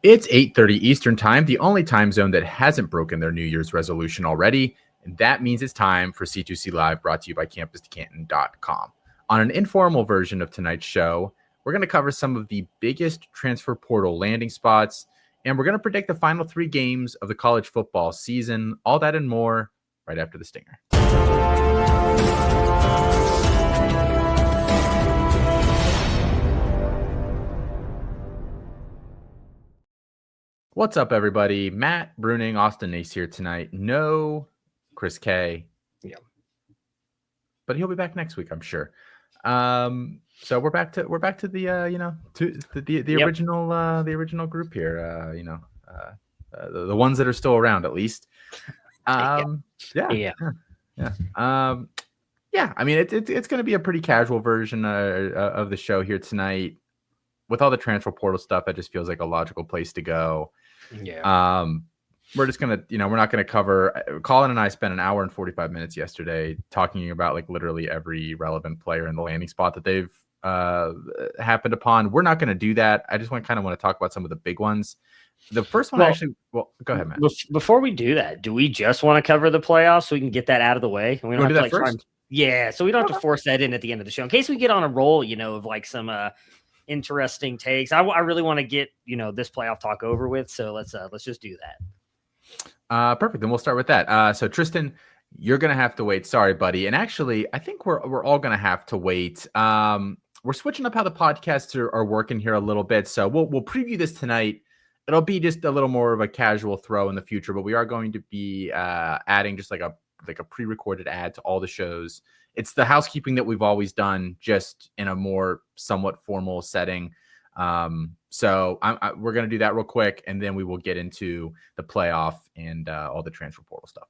It's 8:30 Eastern Time, the only time zone that hasn't broken their New Year's resolution already. And that means it's time for C2C Live, brought to you by CampusToCanton.com. On an informal version of tonight's show, we're going to cover some of the biggest transfer portal landing spots, and we're going to predict the final 3 games of the college football season. All that and more right after the stinger. What's up, everybody? Matt Bruening, Austin Nace here tonight. No Chris K. Yeah. But he'll be back next week, I'm sure. So we're back to the original group here. The ones that are still around, at least. Yeah. I mean, it's going to be a pretty casual version of the show here tonight. With all the transfer portal stuff, that just feels like a logical place to go. Yeah. We're just going to, we're not going to cover. Colin and I spent an hour and 45 minutes yesterday talking about like literally every relevant player in the landing spot that they've happened upon. We're not going to do that. I just want to talk about some of the big ones. The first one, go ahead, Matt. Before we do that, do we just want to cover the playoffs so we can get that out of the way? And we don't have to first? So we don't have to force that in at the end of the show in case we get on a roll, of like some interesting takes. I really want to get this playoff talk over with, so let's just do that. Perfect. Then we'll start with that. So Tristan, you're gonna have to wait. Sorry, buddy. And actually, I think we're all gonna have to wait. We're switching up how the podcasts are working here a little bit, so we'll preview this tonight. It'll be just a little more of a casual throw in the future, but we are going to be adding just like a pre-recorded ad to all the shows. It's the housekeeping that we've always done, just in a more somewhat formal setting. So we're going to do that real quick, and then we will get into the playoff and all the transfer portal stuff.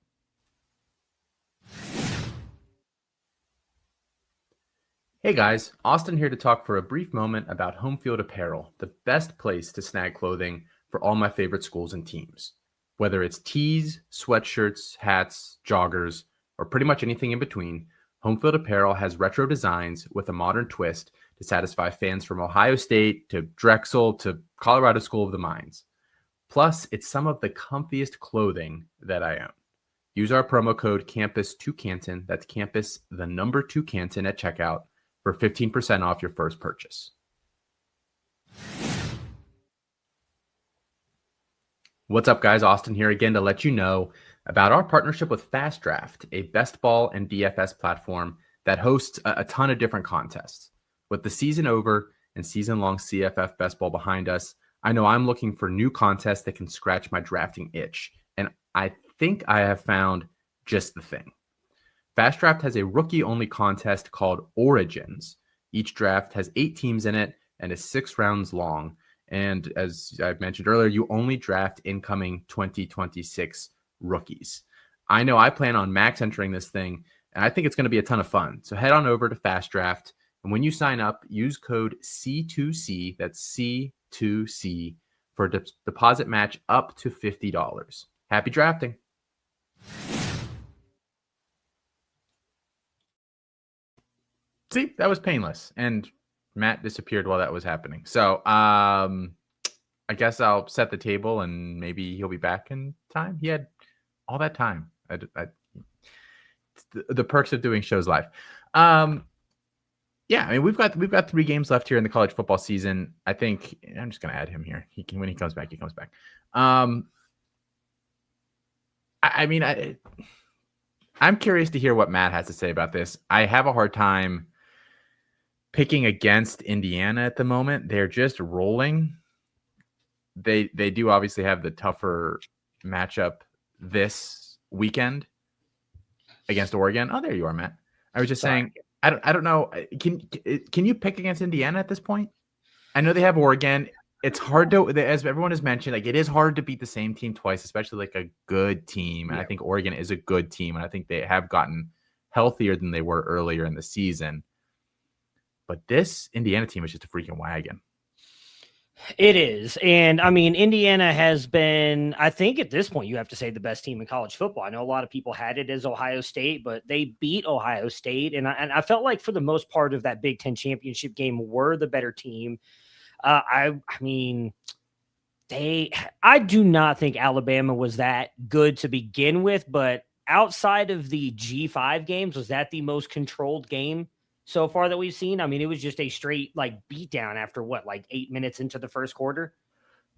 Hey guys, Austin here to talk for a brief moment about Home Field Apparel, the best place to snag clothing for all my favorite schools and teams. Whether it's tees, sweatshirts, hats, joggers, or pretty much anything in between, Home Field Apparel has retro designs with a modern twist to satisfy fans from Ohio State to Drexel to Colorado School of the Mines. Plus, it's some of the comfiest clothing that I own. Use our promo code CAMPUS2CANTON, that's campus, the number 2 Canton at checkout, for 15% off your first purchase. What's up, guys? Austin here again to let you know about our partnership with Fast Draft, a best ball and DFS platform that hosts a ton of different contests. With the season over and season-long CFF best ball behind us, I know I'm looking for new contests that can scratch my drafting itch, and I think I have found just the thing. Fast Draft has a rookie-only contest called Origins. Each draft has 8 teams in it and is 6 rounds long. And as I mentioned earlier, you only draft incoming 2026 rookies. I know I plan on max entering this thing, and I think it's going to be a ton of fun. So head on over to Fast Draft, and when you sign up, use code C2C, that's C2C, for a deposit match up to $50. Happy drafting. See, that was painless, and Matt disappeared while that was happening. So I guess I'll set the table, and maybe he'll be back in time. He had all that time. The perks of doing shows live. Yeah, I mean, we've got 3 games left here in the college football season. I think I'm just going to add him here. When he comes back, he comes back. I'm curious to hear what Matt has to say about this. I have a hard time picking against Indiana at the moment. They're just rolling. They do obviously have the tougher matchup this weekend against Oregon. Oh, there you are, Matt. I was just saying, I don't know. Can you pick against Indiana at this point? I know they have Oregon. It's hard to, as everyone has mentioned, like it is hard to beat the same team twice, especially like a good team. And I think Oregon is a good team, and I think they have gotten healthier than they were earlier in the season. But this Indiana team is just a freaking wagon. It is. And I mean, Indiana has been, I think at this point, you have to say the best team in college football. I know a lot of people had it as Ohio State, but they beat Ohio State. And I felt like for the most part of that Big Ten championship game were the better team. I mean, I do not think Alabama was that good to begin with, but outside of the G5 games, was that the most controlled game so far that we've seen? I mean, it was just a straight like beatdown after what, like 8 minutes into the first quarter.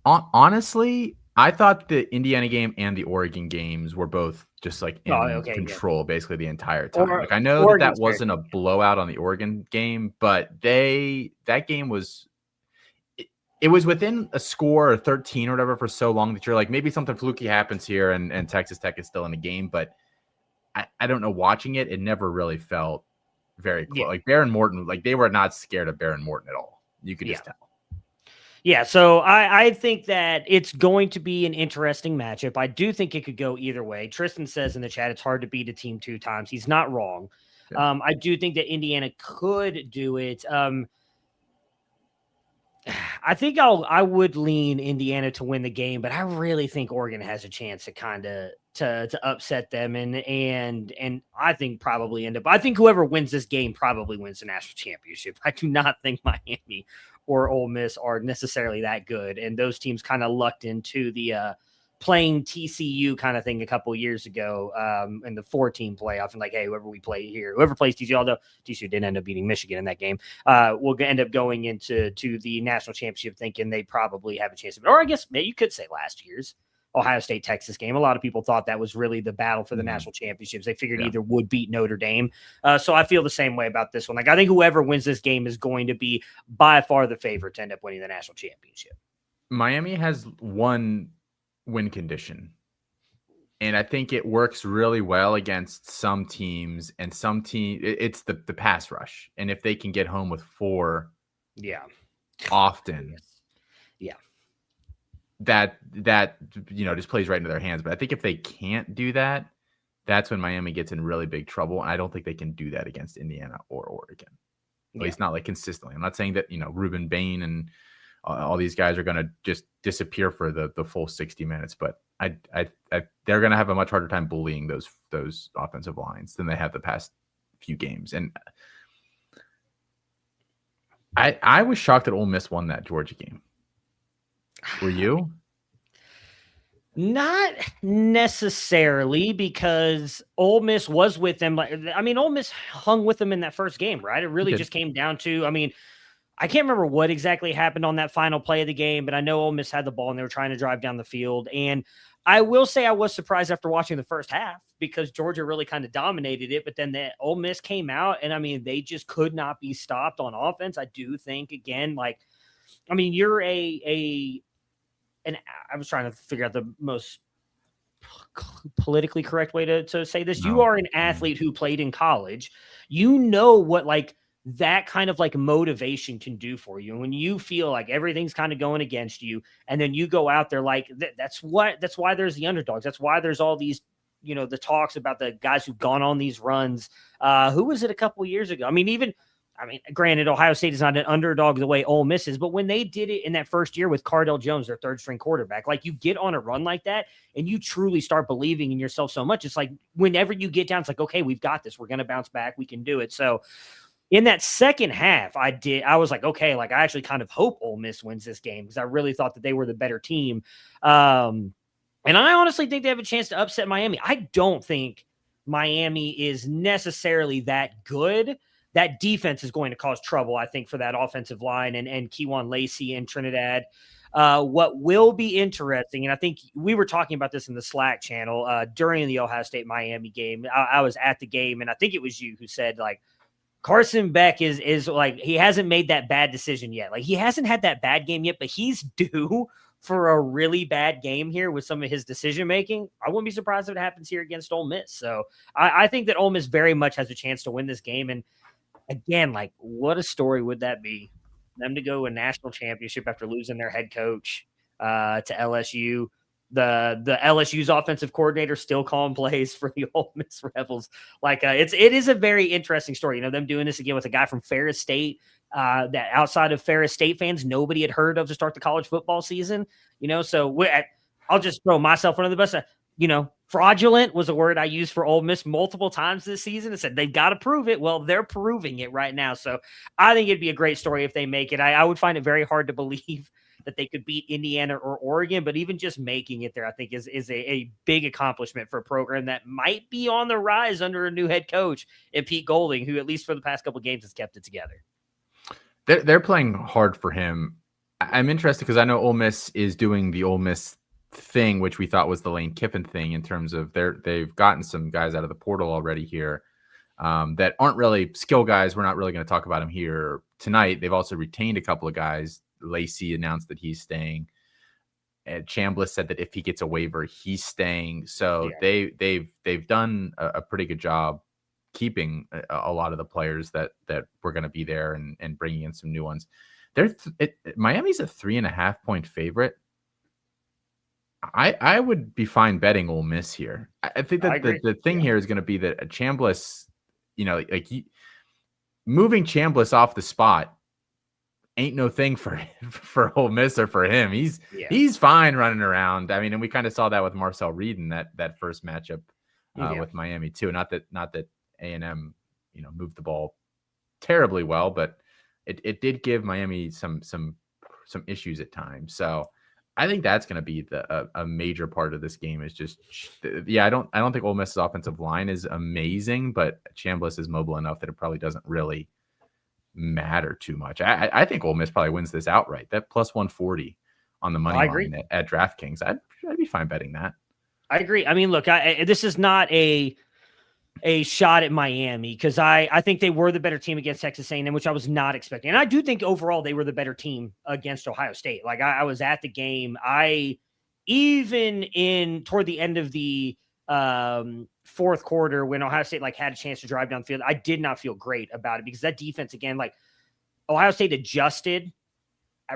Honestly, I thought the Indiana game and the Oregon games were both just like in control basically the entire time. Like I know that wasn't a blowout on the Oregon game, but that game was it was within a score or 13 or whatever for so long that you're like, maybe something fluky happens here and Texas Tech is still in the game. But I don't know, watching it never really felt very close. Yeah. Like Baron Morton, like they were not scared of Baron Morton at all. You could just tell. Yeah, so I think that it's going to be an interesting matchup. I do think it could go either way. Tristan says in the chat, it's hard to beat a team 2 times. He's not wrong. Yeah. I do think that Indiana could do it. I think I would lean Indiana to win the game, but I really think Oregon has a chance to kind of to upset them and I think probably end up. I think whoever wins this game probably wins the national championship. I do not think Miami or Ole Miss are necessarily that good, and those teams kind of lucked into the playing TCU kind of thing a couple years ago in the 4-team playoff, and like, hey, whoever we play here, whoever plays TCU, although TCU did end up beating Michigan in that game, will end up going into the national championship thinking they probably have a chance of it. Or I guess maybe you could say last year's Ohio State-Texas game. A lot of people thought that was really the battle for the national championships. They figured either would beat Notre Dame. So I feel the same way about this one. Like, I think whoever wins this game is going to be by far the favorite to end up winning the national championship. Miami has one win condition, and I think it works really well against some teams, and some team it's the pass rush. And if they can get home with 4 often, that just plays right into their hands. But I think if they can't do that, that's when Miami gets in really big trouble. And I don't think they can do that against Indiana or Oregon. At least not like consistently. I'm not saying that, Ruben Bain and all these guys are going to just disappear for the full 60 minutes, but they're going to have a much harder time bullying those offensive lines than they have the past few games. And I was shocked that Ole Miss won that Georgia game. Were you? Not necessarily, because Ole Miss was with them. I mean, Ole Miss hung with them in that first game, right? It really just came down to, I can't remember what exactly happened on that final play of the game, but I know Ole Miss had the ball and they were trying to drive down the field. And I will say I was surprised after watching the first half because Georgia really kind of dominated it. But then the Ole Miss came out and they just could not be stopped on offense. I do think, again, you're and I was trying to figure out the most politically correct way to say this. No. You are an athlete who played in college. You know what that kind of motivation can do for you. And when you feel like everything's kind of going against you, and then you go out there that's why there's the underdogs. That's why there's all these, the talks about the guys who've gone on these runs. Who was it a couple of years ago? Granted, Ohio State is not an underdog the way Ole Miss is, but when they did it in that first year with Cardell Jones, their 3rd-string quarterback, you get on a run like that and you truly start believing in yourself so much. It's like whenever you get down, it's like, okay, we've got this. We're going to bounce back. We can do it. So in that second half, I was like, okay, I actually kind of hope Ole Miss wins this game because I really thought that they were the better team. And I honestly think they have a chance to upset Miami. I don't think Miami is necessarily that good. That defense is going to cause trouble, I think, for that offensive line and Kewan Lacey and Trinidad. What will be interesting, and I think we were talking about this in the Slack channel during the Ohio State-Miami game. I was at the game, and I think it was you who said, Carson Beck is he hasn't made that bad decision yet. He hasn't had that bad game yet, but he's due for a really bad game here with some of his decision-making. I wouldn't be surprised if it happens here against Ole Miss. So I think that Ole Miss very much has a chance to win this game. And again, what a story would that be? Them to go a national championship after losing their head coach to LSU. The LSU's offensive coordinator still calling plays for the Ole Miss Rebels. It is a very interesting story. Them doing this again with a guy from Ferris State that outside of Ferris State fans, nobody had heard of to start the college football season. So I'll just throw myself under the bus. Fraudulent was a word I used for Ole Miss multiple times this season. I said they've got to prove it. Well, they're proving it right now. So I think it'd be a great story if they make it. I would find it very hard to believe that they could beat Indiana or Oregon, but even just making it there, I think is a big accomplishment for a program that might be on the rise under a new head coach in Pete Golding, who at least for the past couple of games has kept it together. They're playing hard for him. I'm interested because I know Ole Miss is doing the Ole Miss thing, which we thought was the Lane Kiffin thing in terms of they've gotten some guys out of the portal already here that aren't really skill guys. We're not really going to talk about them here tonight. They've also retained a couple of guys. Lacey announced that he's staying. And Chambliss said that if he gets a waiver, he's staying. So yeah. they've done a pretty good job keeping a lot of the players that were going to be there and bringing in some new ones. Miami's a 3.5 point favorite. I would be fine betting Ole Miss here. I think that the thing here is going to be that Chambliss, moving Chambliss off the spot ain't no thing for Ole Miss or for him. He's fine running around. I mean, and we kind of saw that with Marcel Reed in that first matchup with Miami too. Not that A&M moved the ball terribly well, but it did give Miami some issues at times. So I think that's going to be a major part of this game. Is just I don't think Ole Miss's offensive line is amazing, but Chambliss is mobile enough that it probably doesn't really matter too much. I think Ole Miss probably wins this outright. That plus 140 on the money line at DraftKings. I'd be fine betting that. I agree. I mean, look, this is not a shot at Miami because I think they were the better team against Texas A&M, which I was not expecting. And I do think overall they were the better team against Ohio State. Like I was at the game. Even toward the end of the fourth quarter when Ohio State had a chance to drive down the field, I did not feel great about it because that defense, again, Ohio State adjusted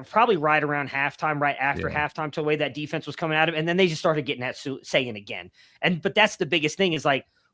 probably right around halftime, right after halftime to the way that defense was coming at him. And then they just started getting at Sayin again. But that's the biggest thing is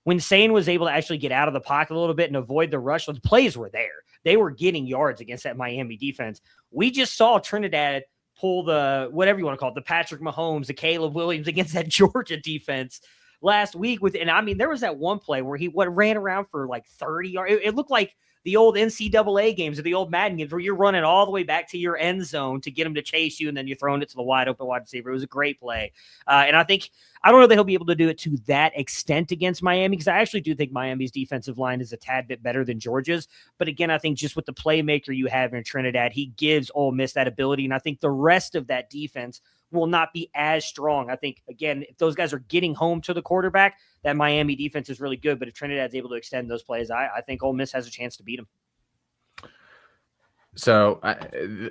when Sayin was able to actually get out of the pocket a little bit and avoid the rush, the plays were there. They were getting yards against that Miami defense. We just saw Trinidad pull the, whatever you want to call it, the Patrick Mahomes, the Caleb Williams against that Georgia defense last week. There was that one play where he ran around for 30 yards. It looked like the old NCAA games or the old Madden games where you're running all the way back to your end zone to get him to chase you, and then you're throwing it to the wide open wide receiver. It was a great play. And I don't know that he'll be able to do it to that extent against Miami because I actually do think Miami's defensive line is a tad bit better than Georgia's. But again, I think just with the playmaker you have in Trinidad, he gives Ole Miss that ability. And I think the rest of that defense will not be as strong. I think, again, if those guys are getting home to the quarterback, that Miami defense is really good. But if Trinidad's able to extend those plays, I think Ole Miss has a chance to beat them. So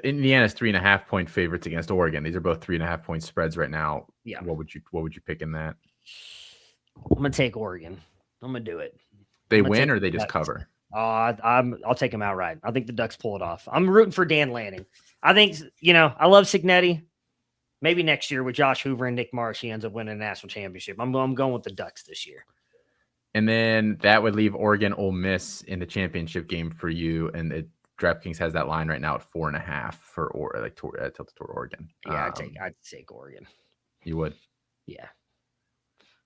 Indiana's 3.5 point favorites against Oregon. These are both 3.5 point spreads right now. Yeah. What would you pick in that? I'm going to take Oregon. I'm going to do it. They win or they just cover? I'll take them outright. I think the Ducks pull it off. I'm rooting for Dan Lanning. I think, I love Cignetti. Maybe next year with Josh Hoover and Nick Marsh, he ends up winning a national championship. I'm going with the Ducks this year. And then that would leave Oregon Ole Miss in the championship game for you. And DraftKings has that line right now at 4.5 for tilted toward Oregon. Yeah, I'd take Oregon. You would? Yeah.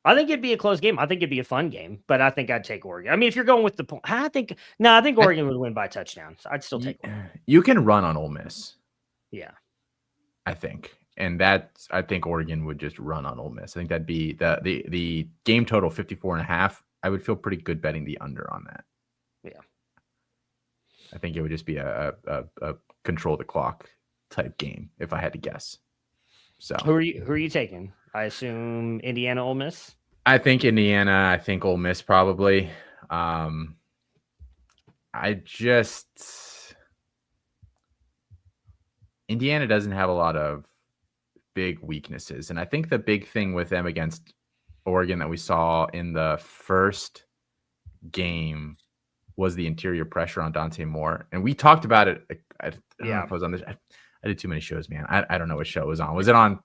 I think it'd be a close game. I think it'd be a fun game, but I think I'd take Oregon. I mean, if you're going with the point, I think Oregon would win by touchdowns. I'd still take Oregon. You can run on Ole Miss. Yeah. I think. And I think Oregon would just run on Ole Miss. I think that'd be the game total 54.5. I would feel pretty good betting the under on that. Yeah. I think it would just be a control the clock type game if I had to guess. So who are you taking? I assume Indiana, Ole Miss. I think Indiana. I think Ole Miss probably. Indiana doesn't have a lot of big weaknesses. And I think the big thing with them against Oregon that we saw in the first game was the interior pressure on Dante Moore. And we talked about it. I don't know if I was on this. I did too many shows, man. I don't know what show it was on. Was it on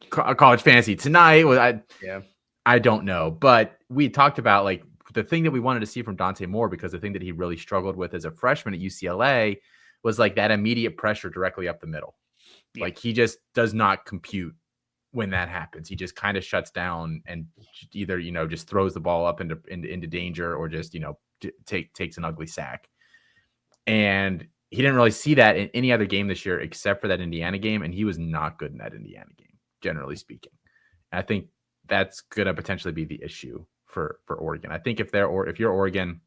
College Fantasy Tonight? I don't know. But we talked about the thing that we wanted to see from Dante Moore, because the thing that he really struggled with as a freshman at UCLA was that immediate pressure directly up the middle. Yeah. He just does not compute when that happens. He just kind of shuts down and either, just throws the ball up into danger or just, takes an ugly sack. And he didn't really see that in any other game this year except for that Indiana game. And he was not good in that Indiana game, generally speaking. And I think that's going to potentially be the issue for Oregon. I think if you're Oregon,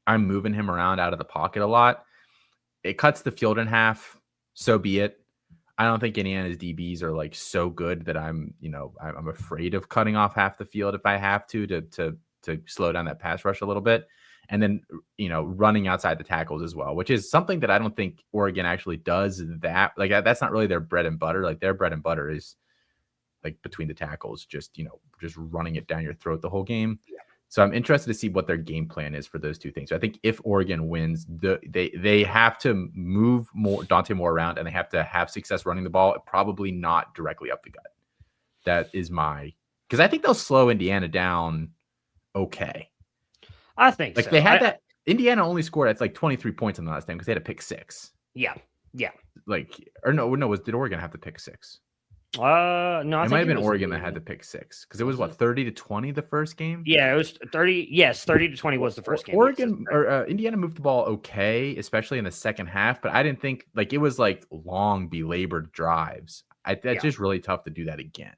I'm moving him around out of the pocket a lot. It cuts the field in half. So be it. I don't think Indiana's DBs are like so good that I'm afraid of cutting off half the field if I have to slow down that pass rush a little bit. And then, running outside the tackles as well, which is something that I don't think Oregon actually does that. Like, that's not really their bread and butter. Like, their bread and butter is like between the tackles, just running it down your throat the whole game. Yeah. So I'm interested to see what their game plan is for those two things. So I think if Oregon wins, they have to move Dante Moore around, and they have to have success running the ball, probably not directly up the gut. That is because I think they'll slow Indiana down okay. I think like so. They had that. Indiana only scored at like 23 points in the last game because they had a pick 6. Yeah. Did Oregon have to pick 6? No, it might have been Oregon that had to pick 6 because it was 30-20 the first game. Yeah, it was 30. Yes, 30-20 was the first game. Oregon or Indiana moved the ball okay, especially in the second half, but I didn't think it was like long belabored drives. That's just really tough to do that again.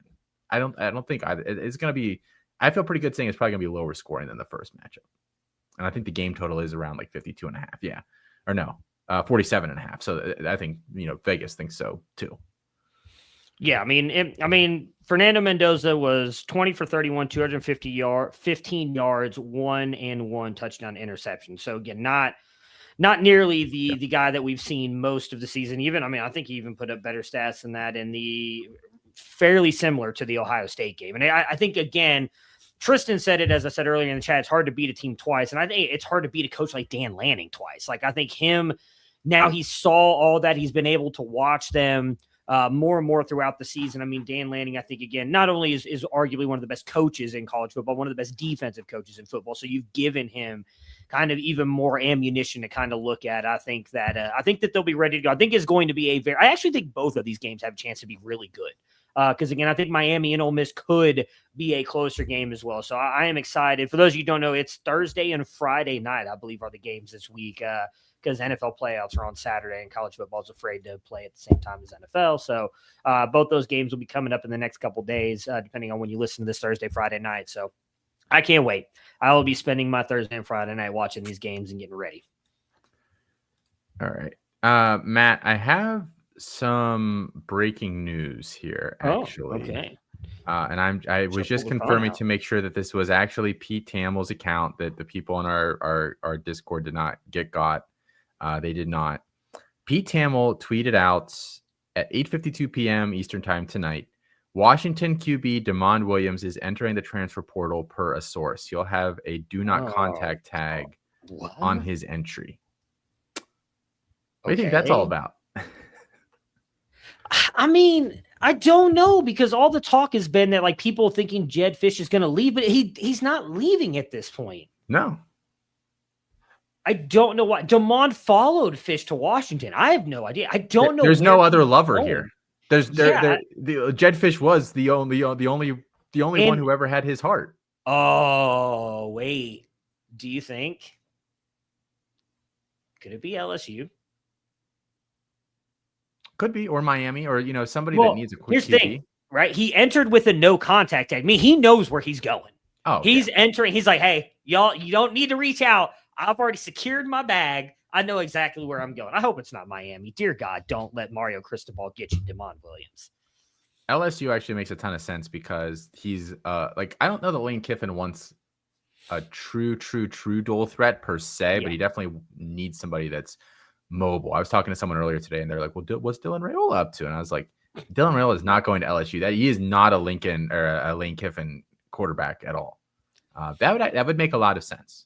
I don't think it's going to be. I feel pretty good saying it's probably going to be lower scoring than the first matchup. And I think the game total is around like 52.5. Yeah. Or no, 47.5. So I think, Vegas thinks so too. Yeah. Fernando Mendoza was 20 for 31, 15 yards, 1 touchdown interception. So again, not nearly the guy that we've seen most of the season. I think he even put up better stats than that in the fairly similar to the Ohio State game. And I think, again, Tristan said it, as I said earlier in the chat, it's hard to beat a team twice. And I think it's hard to beat a coach like Dan Lanning twice. Like, I think now he saw all that. He's been able to watch them more and more throughout the season. Dan Lanning, I think, again, not only is arguably one of the best coaches in college football, one of the best defensive coaches in football. So you've given him kind of even more ammunition to kind of look at. I think that they'll be ready to go. I think it's going to be I actually think both of these games have a chance to be really good. Because, again, I think Miami and Ole Miss could be a closer game as well. So I am excited. For those of you who don't know, it's Thursday and Friday night, I believe, are the games this week because NFL playoffs are on Saturday and college football is afraid to play at the same time as NFL. So both those games will be coming up in the next couple of days, depending on when you listen to this Thursday, Friday night. So I can't wait. I will be spending my Thursday and Friday night watching these games and getting ready. All right. Matt, I have some breaking news here, actually. Okay. And I was just confirming to make sure that this was actually Pete Thamel's account, that the people in our Discord did not get got. They did not. Pete Thamel tweeted out at 8:52 p.m. Eastern time tonight, Washington QB Damon Williams is entering the transfer portal per a source. He'll have a do not contact tag on his entry. What do you think that's all about? I don't know, because all the talk has been that like people thinking Jedd Fisch is going to leave, but he's not leaving at this point. No. I don't know why. Damon followed Fisch to Washington. I have no idea. I don't know. There's no other lover here. The Jedd Fisch was the only one who ever had his heart. Oh, wait. Do you think? Could it be LSU? Could be, or Miami, or somebody that needs a quick QB. Here's the thing, right? He entered with a no contact tag. He knows where he's going. Oh, he's entering. He's like, hey, y'all, you don't need to reach out. I've already secured my bag. I know exactly where I'm going. I hope it's not Miami. Dear God, don't let Mario Cristobal get you Damon Williams. LSU actually makes a ton of sense because he's I don't know that Lane Kiffin wants a true dual threat per se, but he definitely needs somebody that's mobile. I was talking to someone earlier today, and they're like, "Well, what's Dylan Raiola up to?" And I was like, "Dylan Raiola is not going to LSU. That he is not a Lincoln or a Lane Kiffin quarterback at all. That would make a lot of sense.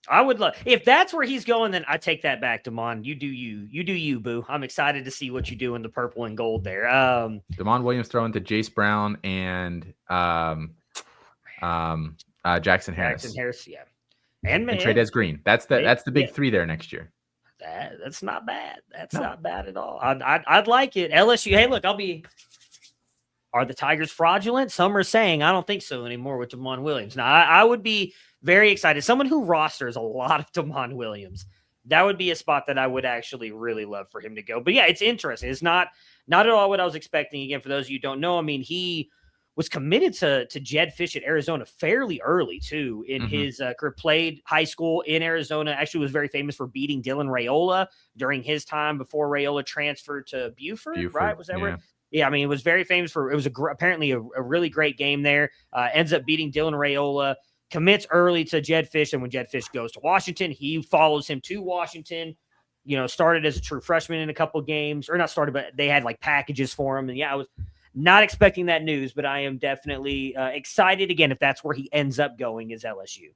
I would love if that's where he's going. Then I take that back, Damon. You do you, boo. I'm excited to see what you do in the purple and gold there. Damon Williams throwing to Jace Brown and Jackson Harris. Jackson Harris, yeah, and Trey'Dez Green. That's the big three there next year. That's not bad. That's not bad at all. I'd like it. LSU. Hey, look, I'll be Are the Tigers fraudulent? Some are saying, I don't think so anymore with Damon Williams. Now, I would be very excited. Someone who rosters a lot of Damon Williams, that would be a spot that I would actually really love for him to go. But yeah, it's interesting. It's not at all what I was expecting. Again, for those of you who don't know, I mean, he was committed to Jed Fish at Arizona fairly early, too, in his career. Played high school in Arizona. Actually was very famous for beating Dylan Raiola during his time before Raiola transferred to Buford, right? Was that where? Yeah, I mean, it was very famous for, it was apparently a really great game there. Ends up beating Dylan Raiola, commits early to Jed Fish, and when Jed Fish goes to Washington, he follows him to Washington. You know, started as a true freshman in a couple games, or not started, but they had like packages for him. And yeah, I was not expecting that news, but I am definitely excited again if that's where he ends up going is LSU.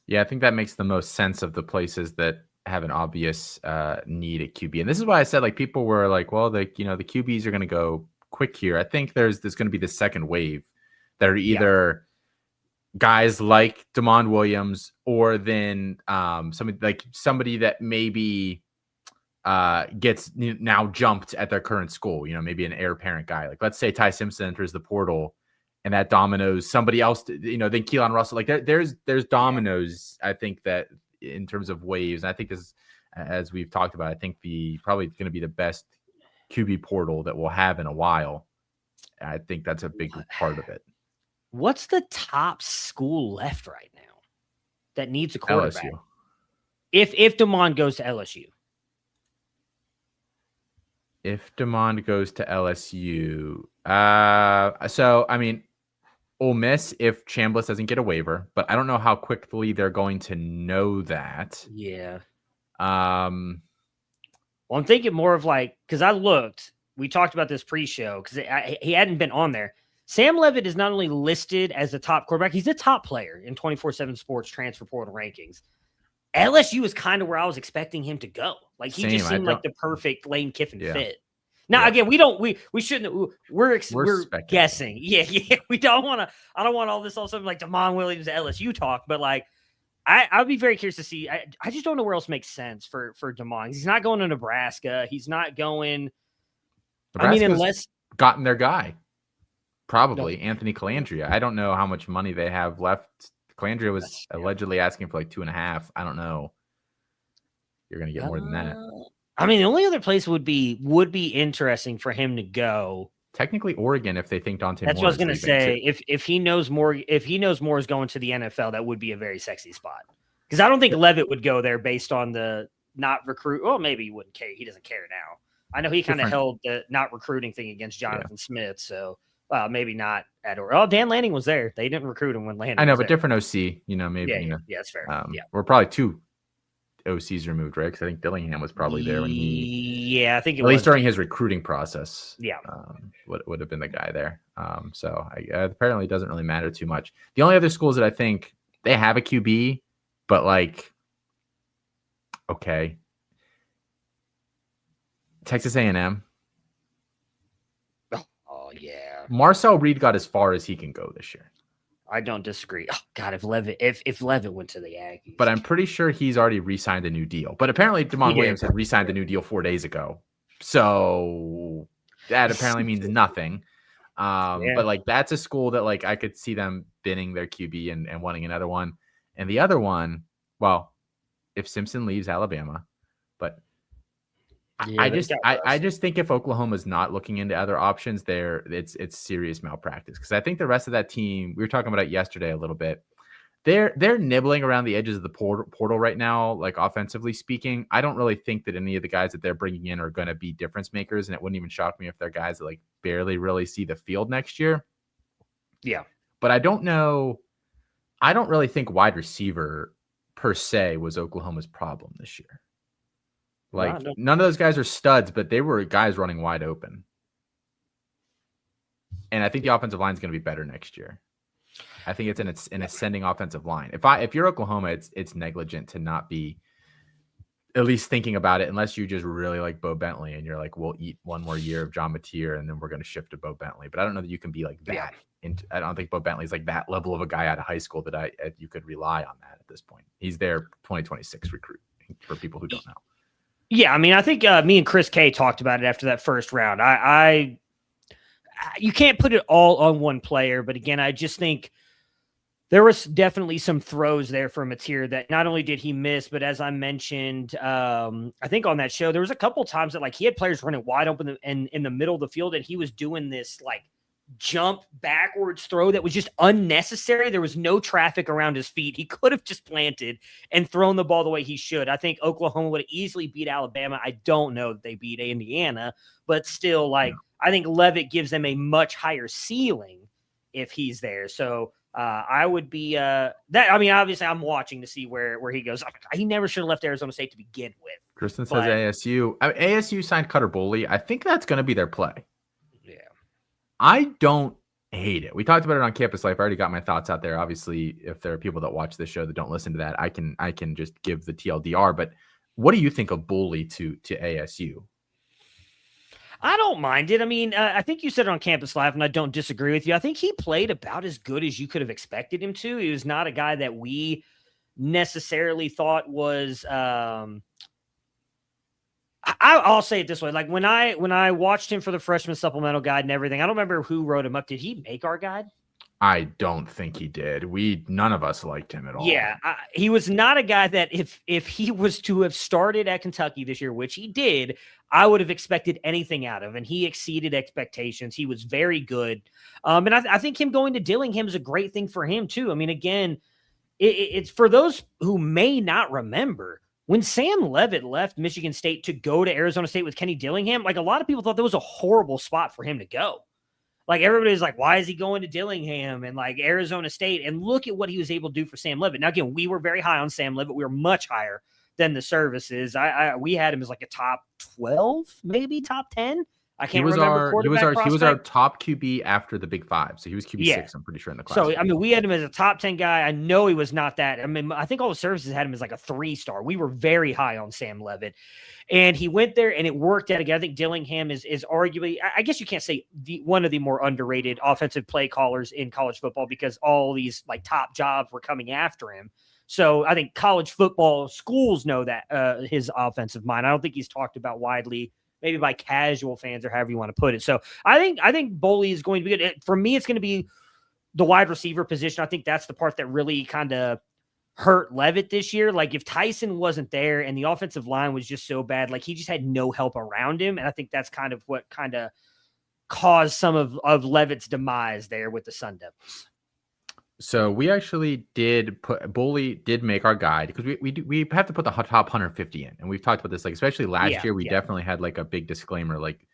Yeah, I think that makes the most sense of the places that have an obvious need at QB. And this is why I said, like, people were like, well, the QBs are going to go quick here. I think there's going to be the second wave that are either guys like Damon Williams or then somebody that maybe gets now jumped at their current school, maybe an heir apparent guy. Like, let's say Ty Simpson enters the portal and that dominoes somebody else, then Keelan Russell. Like there's dominoes, I think, that in terms of waves. I think this, as we've talked about, I think probably going to be the best QB portal that we'll have in a while. I think that's a big part of it. What's the top school left right now that needs a quarterback? LSU. If Damon goes to LSU. If Damon goes to LSU, so I mean, Ole Miss if Chambliss doesn't get a waiver, but I don't know how quickly they're going to know that. Yeah. Well, I'm thinking more of like, because I looked, we talked about this pre-show because he hadn't been on there. Sam Levitt is not only listed as the top quarterback, he's the top player in 24/7 Sports transfer portal rankings. LSU is kind of where I was expecting him to go. Like he just seemed like the perfect Lane Kiffin fit. Now, again, we shouldn't. We're guessing. Yeah. I don't want all this all of a sudden like Damon Williams LSU talk, but like I'd be very curious to see. I just don't know where else makes sense for Damon. He's not going to Nebraska. He's not going. Nebraska's unless gotten their guy, probably Anthony Calandria. I don't know how much money they have left. Calandria was allegedly asking for like 2.5. I don't know. You're going to get more than that. I mean, the only other place would be interesting for him to go. Technically, Oregon, if they think Dante. That's what I was going to say. If he knows more is going to the NFL, that would be a very sexy spot. Because I don't think Levitt would go there based on the not recruit. Well, maybe he wouldn't care. He doesn't care now. I know he kind of held the not recruiting thing against Jonathan Smith. So maybe not at Oregon. Oh, Dan Lanning was there. They didn't recruit him when Lanning. I know, was but there. Different OC. Maybe. Yeah, that's fair. We're probably 2 OCs removed, right? Because I think Dillingham was probably there when he. Yeah, I think at least during his recruiting process. Yeah, would have been the guy there. So apparently it doesn't really matter too much. The only other schools that I think they have a QB, but like, okay, Texas A&M. Oh yeah, Marcel Reed got as far as he can go this year. I don't disagree. Oh God, if Levitt went to the Aggies, but I'm pretty sure he's already re-signed a new deal. But apparently, Damon Williams had re-signed a new deal 4 days ago, so that apparently means nothing. But like that's a school that like I could see them binning their QB and wanting another one. And the other one, well, if Simpson leaves Alabama, but I just think if Oklahoma's not looking into other options there, it's serious malpractice. Because I think the rest of that team, we were talking about it yesterday a little bit, they're nibbling around the edges of the portal right now, like offensively speaking. I don't really think that any of the guys that they're bringing in are going to be difference makers, and it wouldn't even shock me if they're guys that like barely really see the field next year. Yeah, but I don't know. I don't really think wide receiver per se was Oklahoma's problem this year. Like none of those guys are studs, but they were guys running wide open. And I think the offensive line is going to be better next year. I think it's an ascending offensive line. If you're Oklahoma, it's negligent to not be at least thinking about it, unless you just really like Bo Bentley and you're like, we'll eat one more year of John Mateer and then we're going to shift to Bo Bentley. But I don't know that you can be like that. Yeah. I don't think Bo Bentley's like that level of a guy out of high school that you could rely on that at this point. He's their 2026 recruit for people who don't know. Yeah, I mean, I think me and Chris K talked about it after that first round. I you can't put it all on one player. But again, I just think there was definitely some throws there from Mateer that not only did he miss, but as I mentioned, I think on that show, there was a couple times that like he had players running wide open in the middle of the field, and he was doing this like jump backwards throw that was just unnecessary. There was no traffic around his feet. He could have just planted and thrown the ball the way he should. I think Oklahoma would have easily beat Alabama. I don't know that they beat Indiana, but still, like, I think Levitt gives them a much higher ceiling if he's there. So I would be that. I mean, obviously, I'm watching to see where he goes. He never should have left Arizona State to begin with. Kristen says ASU. ASU signed Cutter Boley. I think that's going to be their play. Yeah, I don't hate it. We talked about it on Campus Life. I already got my thoughts out there. Obviously, if there are people that watch this show that don't listen to that, I can just give the TLDR. But what do you think of Boley to ASU? I don't mind it. I mean, I think you said it on Campus Live, and I don't disagree with you. I think he played about as good as you could have expected him to. He was not a guy that we necessarily thought was I'll say it this way. Like when I watched him for the freshman supplemental guide and everything, I don't remember who wrote him up. Did he make our guide? I don't think he did. None of us liked him at all. Yeah, he was not a guy that if he was to have started at Kentucky this year, which he did, I would have expected anything out of, and he exceeded expectations. He was very good. And I think him going to Dillingham is a great thing for him too. I mean, again, it's for those who may not remember, when Sam Leavitt left Michigan State to go to Arizona State with Kenny Dillingham, like a lot of people thought that was a horrible spot for him to go. Like everybody was like, why is he going to Dillingham and like Arizona State? And look at what he was able to do for Sam Leavitt. Now, again, we were very high on Sam Leavitt. We were much higher than the services. We had him as like a top 12, maybe top 10. I can't remember. He was our top QB after the Big Five. So he was QB 6, I'm pretty sure, in the class. So, I mean, we had him as a top 10 guy. I know he was not that. I mean, I think all the services had him as like a 3-star. We were very high on Sam Leavitt. And he went there and it worked out again. I think Dillingham is arguably, I guess you can't say one of the more underrated offensive play callers in college football because all these like top jobs were coming after him. So I think college football schools know that his offensive mind. I don't think he's talked about widely, maybe by casual fans or however you want to put it. So I think Boley is going to be good. For me, it's going to be the wide receiver position. I think that's the part that really kind of hurt Leavitt this year. Like if Tyson wasn't there and the offensive line was just so bad, like he just had no help around him. And I think that's kind of what kind of caused some of Leavitt's demise there with the Sun Devils. So we actually did Boley did make our guide because we have to put the top 150 in. And we've talked about this, like, especially last year, we definitely had like a big disclaimer. Like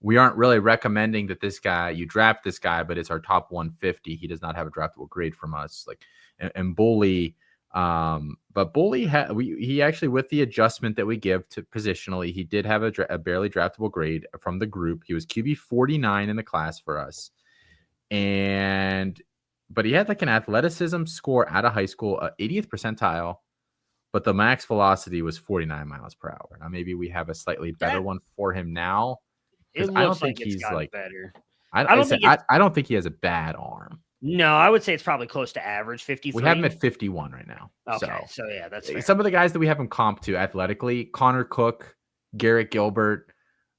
we aren't really recommending that you draft this guy, but it's our top 150. He does not have a draftable grade from us. Like, and Boley, but Boley he actually, with the adjustment that we give to positionally, he did have a barely draftable grade from the group. He was QB 49 in the class for us. But he had like an athleticism score out of high school, 80th percentile, but the max velocity was 49 miles per hour. Now, maybe we have a slightly better one for him now. I don't think he's like better. I don't think he has a bad arm. No, I would say it's probably close to average, 53. We have him at 51 right now. Okay, so yeah, that's fair. Some of the guys that we have him comp to athletically, Connor Cook, Garrett Gilbert,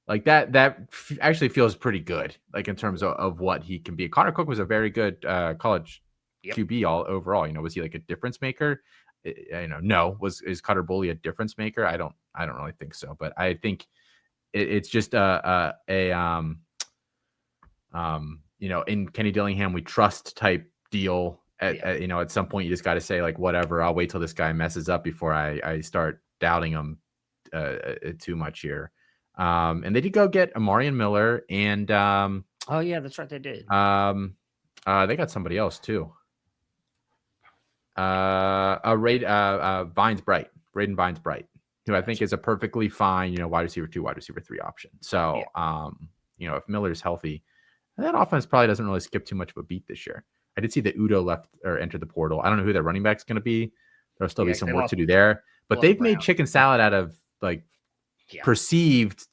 like that actually feels pretty good, like in terms of what he can be. Connor Cook was a very good college QB all overall. Was he like a difference maker? No. Is Cutter Boley a difference maker? I don't really think so. But I think it's just in Kenny Dillingham we trust type deal. At some point you just got to say like whatever. I'll wait till this guy messes up before I start doubting him too much here. And they did go get Amarian Miller and oh yeah, that's right, they did. They got somebody else too. Braden Vines Bright, who I think is a perfectly fine, wide receiver 2, wide receiver 3 option. So if Miller's healthy, that offense probably doesn't really skip too much of a beat this year. I did see that Udo left or entered the portal. I don't know who their running back's going to be. There'll still be some work to do there, but they've made chicken salad out of like perceived,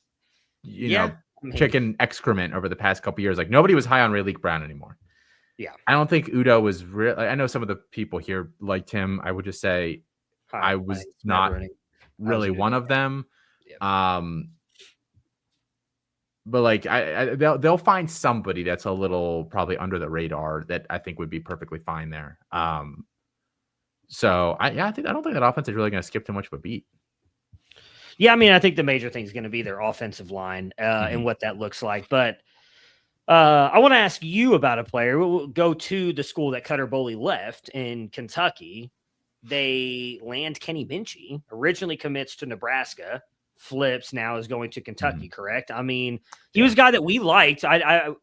chicken excrement over the past couple years. Like nobody was high on Ray Leak Brown anymore. Yeah. I don't think Udo was real. I know some of the people here liked him. I would just say I was not really one of them. Yeah. but like they'll find somebody that's a little probably under the radar that I think would be perfectly fine there. So I don't think that offense is really going to skip too much of a beat. Yeah, I mean, I think the major thing is going to be their offensive line and what that looks like. But I want to ask you about a player. We'll go to the school that Cutter Boley left in Kentucky. They land Kenny Minchey, originally commits to Nebraska, flips, now is going to Kentucky, correct? I mean, he was a guy that we liked. I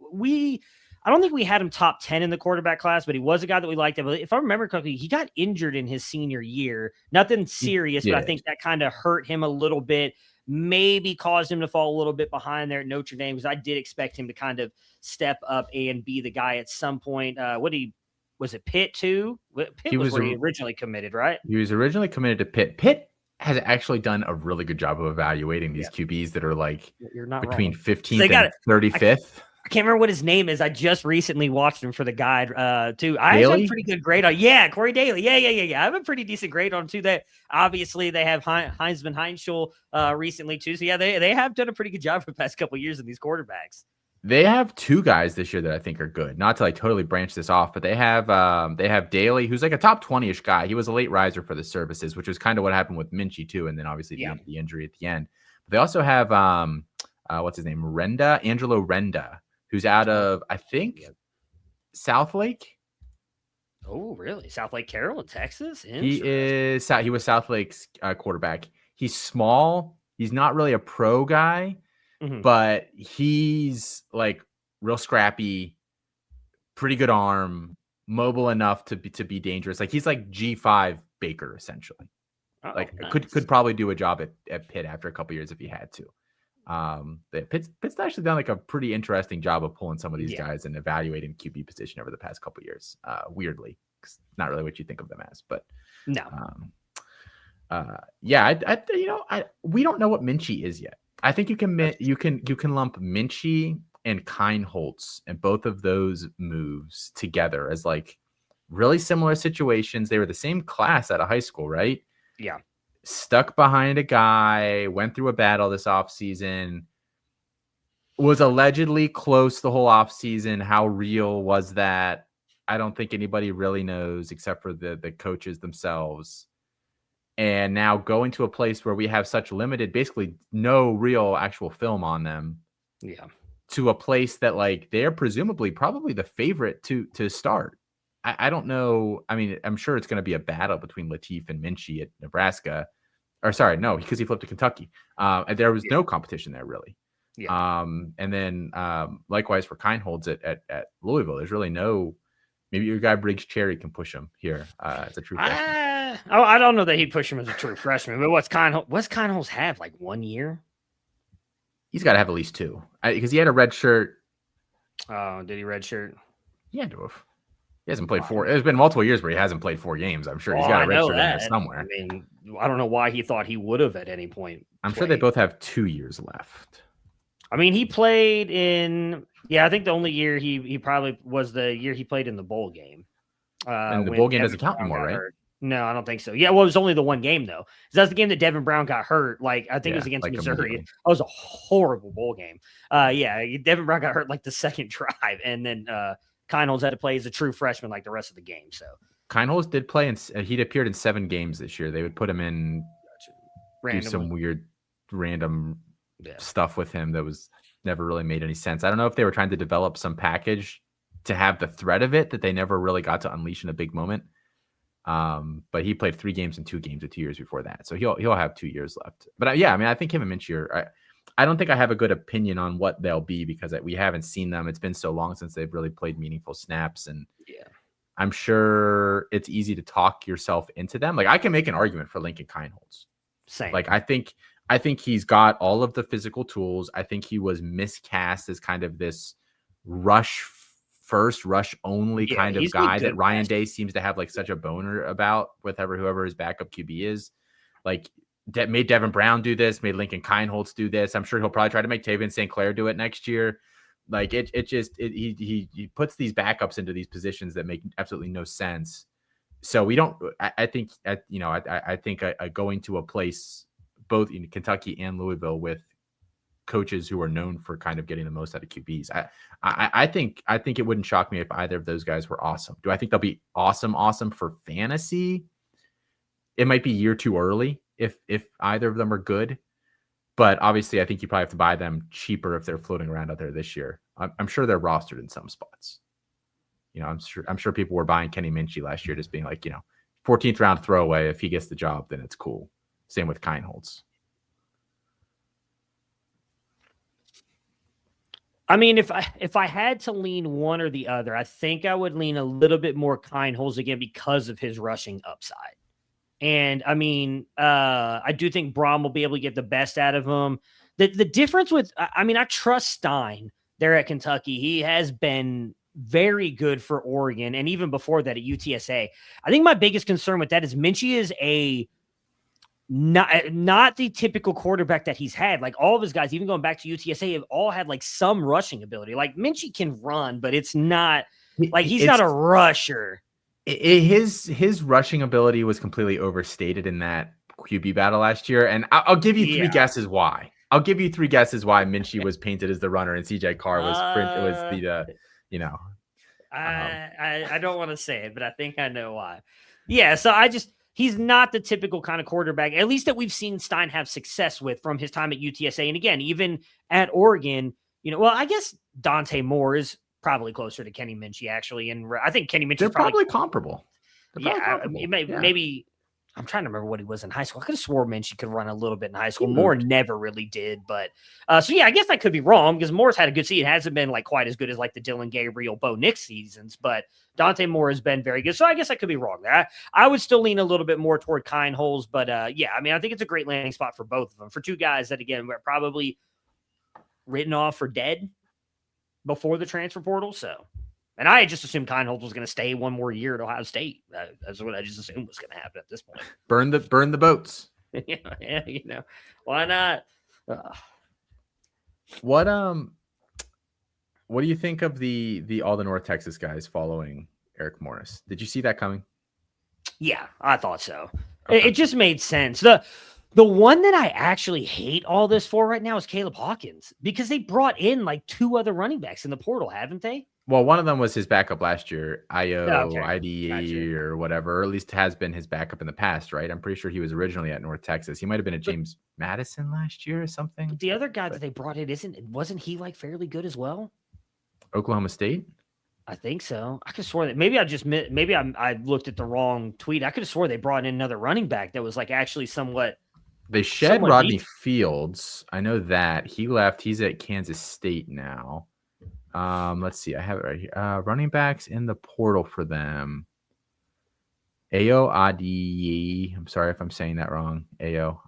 don't think we had him top 10 in the quarterback class, but he was a guy that we liked. But if I remember correctly, he got injured in his senior year. Nothing serious, but I think that kind of hurt him a little bit, maybe caused him to fall a little bit behind there at Notre Dame, because I did expect him to kind of step up and be the guy at some point. Was it Pitt too? Pitt was where he originally committed, right? He was originally committed to Pitt. Pitt has actually done a really good job of evaluating these QBs that are like between 15th and 35th. I can't remember what his name is. I just recently watched him for the guide too. I have a pretty good grade on. Yeah, Corey Daly. Yeah. I have a pretty decent grade on him too. That obviously they have Heisman Heinschel recently too. So yeah, they have done a pretty good job for the past couple of years in these quarterbacks. They have two guys this year that I think are good. Not to like totally branch this off, but they have Daly, who's like a top 20-ish guy. He was a late riser for the services, which was kind of what happened with Minchey too, and then obviously the injury at the end. But they also have what's his name, Angelo Renda, who's out of I think Southlake. Oh, really? Southlake Carroll in Texas? He was Southlake's quarterback. He's small. He's not really a pro guy. But he's like real scrappy, pretty good arm, mobile enough to be dangerous. Like he's like G5 Baker essentially. Nice. Could probably do a job at Pitt after a couple years if he had to. Pitt's actually done like a pretty interesting job of pulling some of these guys and evaluating QB position over the past couple years. Weirdly, it's not really what you think of them as, but no. We don't know what Minchey is yet. I think you can lump Minchey and Keinholz and both of those moves together as like really similar situations. They were the same class out of high school, right? Yeah. Stuck behind a guy, went through a battle this offseason, was allegedly close the whole offseason. How real was that? I don't think anybody really knows except for the coaches themselves. And now going to a place where we have such limited, basically no real actual film on them. Yeah. To a place that like they're presumably probably the favorite to start. I don't know. I mean, I'm sure it's going to be a battle between Latif and Minchey at Nebraska. Or sorry, no, because he flipped to Kentucky. And there was no competition there really. Yeah. And then likewise for Keinholz at Louisville, there's really no. Maybe your guy Briggs Cherry can push him here as a true freshman. I don't know that he'd push him as a true freshman, but what's Keinholz have, like 1 year? He's got to have at least two because he had a red shirt. Oh, did he red shirt? He had to have. He hasn't played four. There's been multiple years where he hasn't played 4 games. I'm sure he's got a red shirt in there somewhere. I mean, I don't know why he thought he would have at any point. I'm sure they both have 2 years left. I mean, he played in. Yeah, I think the only year he probably was the year he played in the bowl game. And the bowl game doesn't count anymore, right? No, I don't think so. Yeah, well, it was only the one game though. That's the game that Devin Brown got hurt. Like I think it was against Missouri. It was a horrible bowl game. Devin Brown got hurt like the second drive, and then Keinholz had to play as a true freshman like the rest of the game. So Keinholz did play, and he'd appeared in 7 games this year. They would put him in, do some weird, random stuff with him that was never really made any sense. I don't know if they were trying to develop some package to have the threat of it that they never really got to unleash in a big moment. But he played 3 games and 2 games at 2 years before that. So he'll have 2 years left. But I mean, I think him and Minchey I don't think I have a good opinion on what they'll be because we haven't seen them. It's been so long since they've really played meaningful snaps. And I'm sure it's easy to talk yourself into them. Like I can make an argument for Lincoln Keinholz. Same. Like I think he's got all of the physical tools. I think he was miscast as kind of this rush only kind of guy that Ryan Day seems to have like such a boner about with whoever his backup QB is. Like made Devin Brown do this, made Lincoln Keinholz do this. I'm sure he'll probably try to make Tavian St. Clair do it next year. Like he puts these backups into these positions that make absolutely no sense. So we don't. I think going to a place both in Kentucky and Louisville with coaches who are known for kind of getting the most out of QBs. I think it wouldn't shock me if either of those guys were awesome. Do I think they'll be awesome for fantasy? It might be year too early if either of them are good. But obviously, I think you probably have to buy them cheaper if they're floating around out there this year. I'm sure they're rostered in some spots. I'm sure people were buying Kenny Minchey last year, just being like, 14th round throwaway. If he gets the job, then it's cool. Same with Keinholz. I mean, if I had to lean one or the other, I think I would lean a little bit more Keinholz again because of his rushing upside. And I mean, I do think Braum will be able to get the best out of him. The difference with, I trust Stein there at Kentucky. He has been very good for Oregon. And even before that at UTSA, I think my biggest concern with that is Minchey is not the typical quarterback that he's had. Like all of his guys, even going back to UTSA, have all had like some rushing ability. Like Minchey can run, but it's not like he's not a rusher. His rushing ability was completely overstated in that QB battle last year. And I'll give you three guesses why. I'll give you three guesses why Minchey was painted as the runner and CJ Carr was I don't want to say it, but I think I know why. Yeah. So he's not the typical kind of quarterback, at least that we've seen Stein have success with from his time at UTSA. And again, even at Oregon, I guess Dante Moore is probably closer to Kenny Minchey, actually. And I think Kenny Minchey is probably comparable. Maybe I'm trying to remember what he was in high school. I could have swore Minchey could run a little bit in high school. Moore never really did. But I guess I could be wrong because Moore's had a good season. It hasn't been like quite as good as like the Dylan Gabriel, Bo Nix seasons, but Dante Moore has been very good. So I guess I could be wrong there. I would still lean a little bit more toward Keinholz, but I think it's a great landing spot for both of them. For two guys that, again, were probably written off for dead before the transfer portal. So, and I just assumed Keinholz was going to stay one more year at Ohio State. That's what I just assumed was going to happen at this point. Burn the boats. yeah, why not? What do you think of the all the North Texas guys following Eric Morris? Did you see that coming? Yeah, I thought so. Okay. It just made sense. The one that I actually hate all this for right now is Caleb Hawkins, because they brought in like two other running backs in the portal, haven't they? Well, one of them was his backup last year, IDE Gotcha. or whatever, or at least has been his backup in the past, right? I'm pretty sure he was originally at North Texas. He might have been at James Madison last year or something. The other guy that they brought in wasn't he like fairly good as well? Oklahoma State? I think so. I could have swore that I looked at the wrong tweet. I could have swore they brought in another running back that was like actually somewhat. They shed Rodney Fields. I know that he left. He's at Kansas State now. Let's see. I have it right here. Running backs in the portal for them. Ayo Adi. I'm sorry if I'm saying that wrong. Ayo.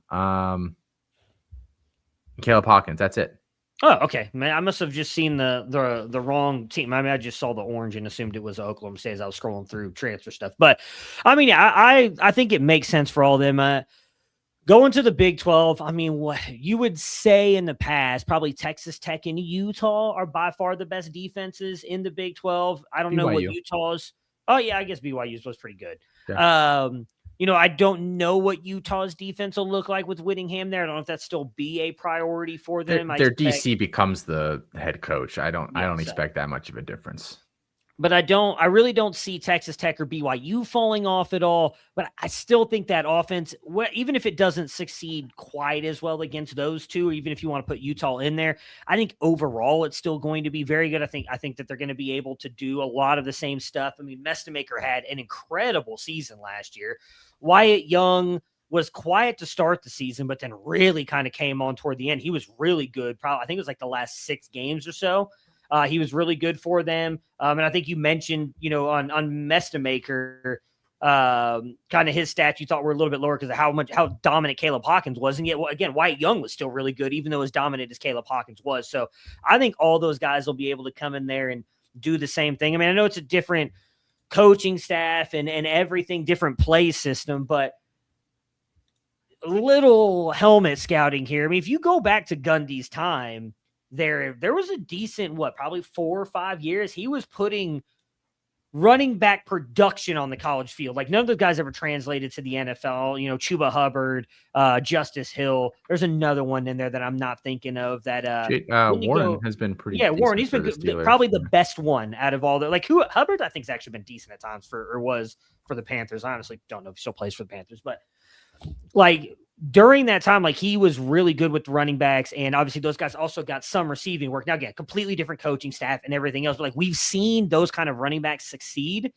Caleb Hawkins. That's it. Oh, okay. Man, I must have just seen the wrong team. I mean, I just saw the orange and assumed it was Oklahoma State as I was scrolling through transfer stuff. But I mean, I think it makes sense for all of them. Going to the Big 12, I mean, what you would say in the past, probably Texas Tech and Utah are by far the best defenses in the Big 12. I don't know what Utah's. Oh, yeah, I guess BYU's was pretty good. Yeah. I don't know what Utah's defense will look like with Whittingham there. I don't know if that still be a priority for them. Their DC becomes the head coach. I don't expect that much of a difference. But I really don't see Texas Tech or BYU falling off at all. But I still think that offense, even if it doesn't succeed quite as well against those two, even if you want to put Utah in there, I think overall it's still going to be very good. I think that they're going to be able to do a lot of the same stuff. I mean, Mestemaker had an incredible season last year. Wyatt Young was quiet to start the season, but then really kind of came on toward the end. He was really good. Probably, I think it was like the last 6 games or so. He was really good for them. And I think you mentioned, on Mestemaker, kind of his stats you thought were a little bit lower because of how dominant Caleb Hawkins was. And yet, again, Wyatt Young was still really good, even though as dominant as Caleb Hawkins was. So I think all those guys will be able to come in there and do the same thing. I mean, I know it's a different coaching staff and everything, different play system, but little helmet scouting here. I mean, if you go back to Gundy's time, there was a decent, probably 4 or 5 years. He was putting running back production on the college field. Like, none of those guys ever translated to the NFL. You know, Chuba Hubbard, Justice Hill. There's another one in there that I'm not thinking of that Warren has been pretty decent. Warren, he's been good, probably the best one out of all the, like, who Hubbard I think's actually been decent at times was for the Panthers. I honestly don't know if he still plays for the Panthers, but like during that time, like, he was really good with the running backs, and obviously those guys also got some receiving work. Now, again, completely different coaching staff and everything else, but like, we've seen those kind of running backs succeed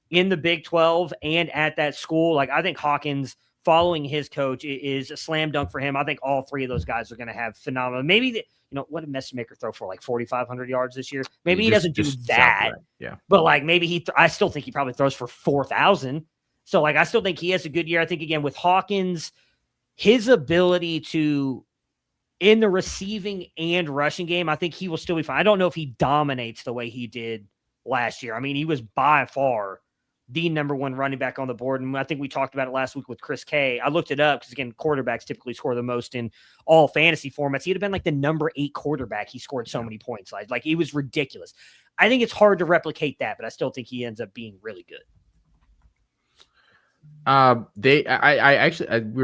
in the Big 12 and at that school. Like, I think Hawkins following his coach is a slam dunk for him. I think all three of those guys are going to have phenomenal. Maybe what did Messmaker throw for, like 4,500 yards this year? Maybe he doesn't do that. Yeah. But like, maybe I still think he probably throws for 4,000. So like, I still think he has a good year. I think, again, with Hawkins, his ability to, in the receiving and rushing game, I think he will still be fine. I don't know if he dominates the way he did last year. I mean, he was by far the number one running back on the board. And I think we talked about it last week with Chris K. I looked it up because, again, quarterbacks typically score the most in all fantasy formats. He'd have been like the number 8 quarterback. He scored so many points. Like, it was ridiculous. I think it's hard to replicate that, but I still think he ends up being really good. We were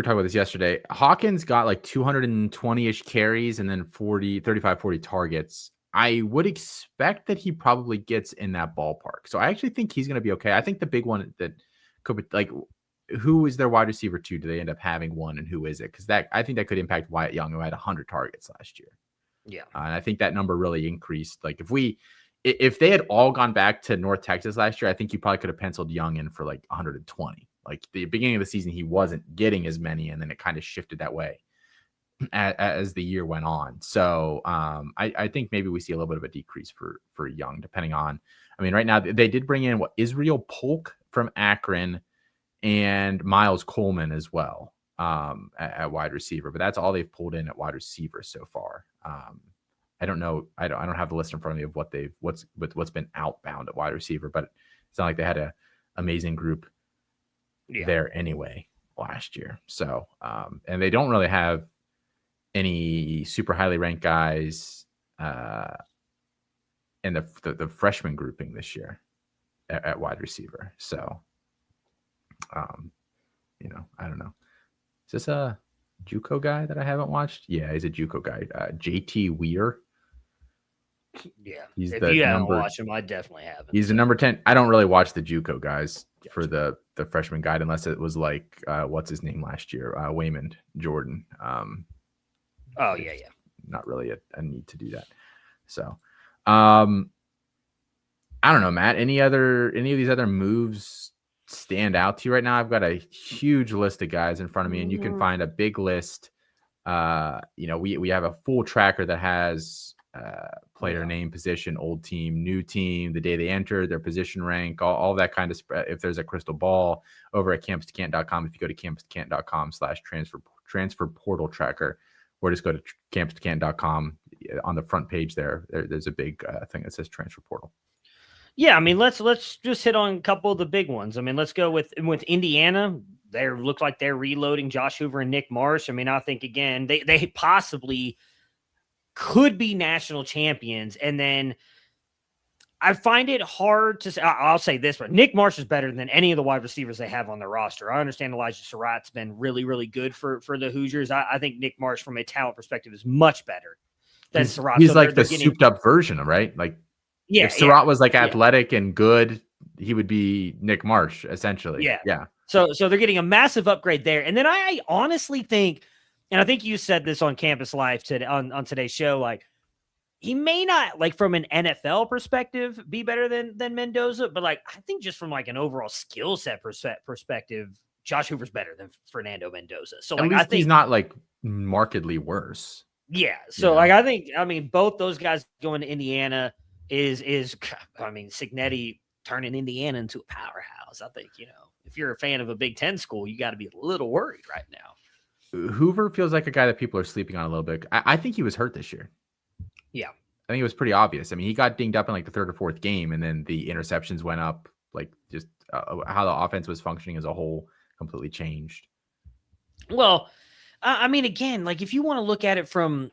talking about this yesterday. Hawkins got like 220-ish carries and then 35, 40 targets. I would expect that he probably gets in that ballpark. So I actually think he's going to be okay. I think the big one that could be, like, who is their wide receiver 2? Do they end up having one, and who is it? Because I think that could impact Wyatt Young, who had 100 targets last year. Yeah. And I think that number really increased. Like, if they had all gone back to North Texas last year, I think you probably could have penciled Young in for like 120. Like, the beginning of the season, he wasn't getting as many, and then it kind of shifted that way as the year went on. So I think maybe we see a little bit of a decrease for Young, depending on, I mean, right now they did bring in Israel Polk from Akron and Miles Coleman as well at wide receiver, but that's all they've pulled in at wide receiver so far. I don't know. I don't have the list in front of me of what's been outbound at wide receiver, but it's not like they had an amazing group there anyway last year. So, and they don't really have any super highly ranked guys in the freshman grouping this year at wide receiver. So, I don't know. Is this a JUCO guy that I haven't watched? Yeah, he's a JUCO guy. JT Weir. Yeah, he's if you haven't watched him, I definitely haven't. He's the number 10. I don't really watch the JUCO guys for the freshman guide unless it was like what's his name last year, Waymond Jordan. Not really a need to do that. So, I don't know, Matt. Any of these other moves stand out to you right now? I've got a huge list of guys in front of me, and you can find a big list. We have a full tracker that has player name, position, old team, new team, the day they entered, their position rank, all that kind of spread. If there's a crystal ball over at campus2canton.com, if you go to campus2canton.com/transfer portal tracker, or just go to campus2canton.com on the front page there's a big thing that says transfer portal. Yeah, I mean, let's just hit on a couple of the big ones. I mean, let's go with Indiana. They look like they're reloading Josh Hoover and Nick Marsh. I mean, I think, again, they possibly could be national champions. And then I find it hard to say, I'll say this, but Nick Marsh is better than any of the wide receivers they have on their roster. I understand Elijah Surratt's been really, really good for the Hoosiers. I think Nick Marsh, from a talent perspective, is much better than Surratt. He's like the souped up version, right? Like, if Surratt was like athletic and good, he would be Nick Marsh, essentially. Yeah. So they're getting a massive upgrade there. And then I honestly think, and I think you said this on Campus Live today on today's show, like, he may not, like, from an NFL perspective, be better than Mendoza, but like, I think just from like an overall skill set perspective, Josh Hoover's better than Fernando Mendoza. So like, I think he's not like markedly worse. Yeah. So like, I mean, both those guys going to Indiana is Cignetti turning Indiana into a powerhouse. I think, if you're a fan of a Big Ten school, you got to be a little worried right now. Hoover feels like a guy that people are sleeping on a little bit. I think he was hurt this year. Yeah. I think it was pretty obvious. I mean, he got dinged up in like the third or fourth game, and then the interceptions went up. Like, just how the offense was functioning as a whole completely changed. Well, I mean, again, like, if you want to look at it from,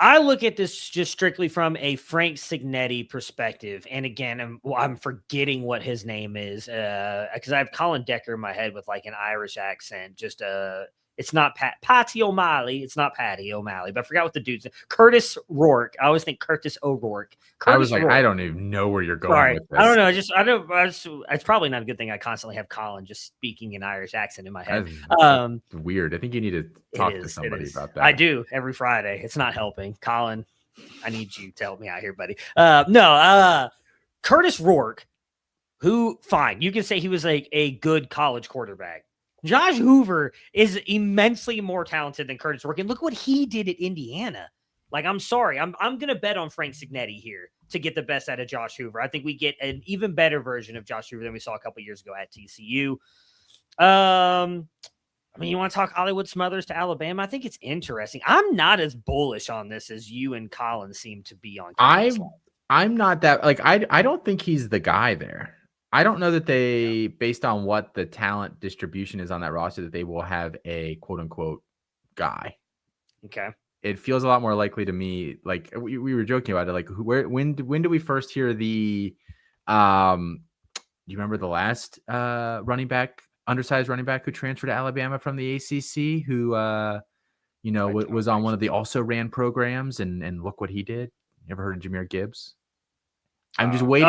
I look at this just strictly from a Frank Signetti perspective. And again, I'm forgetting what his name is because I have Colin Decker in my head with like an Irish accent. Just it's not Patty O'Malley. It's not Patty O'Malley, but I forgot what the dude's name. Curtis Rourke. I always think Curtis O'Rourke. I was like, Rourke. I don't even know where you're going with this. I don't know. It's probably not a good thing I constantly have Colin just speaking an Irish accent in my head. That's weird. I think you need to talk to somebody about that. I do every Friday. It's not helping. Colin, I need you to help me out here, buddy. Curtis Rourke, who, fine, you can say he was like a good college quarterback. Josh Hoover is immensely more talented than Curtis Rourke. And look what he did at Indiana. Like, I'm sorry. I'm going to bet on Frank Signetti here to get the best out of Josh Hoover. I think we get an even better version of Josh Hoover than we saw a couple years ago at TCU. I mean, you want to talk Hollywood Smothers to Alabama? I think it's interesting. I'm not as bullish on this as you and Colin seem to be on. I'm not that, like, I don't think he's the guy there. I don't know that they, based on what the talent distribution is on that roster, that they will have a quote unquote guy. Okay. It feels a lot more likely to me. Like we were joking about it. Like when do we first hear the, do you remember the last undersized running back who transferred to Alabama from the ACC who, was on one of the also ran programs and look what he did. You ever heard of Jahmyr Gibbs? I'm just waiting.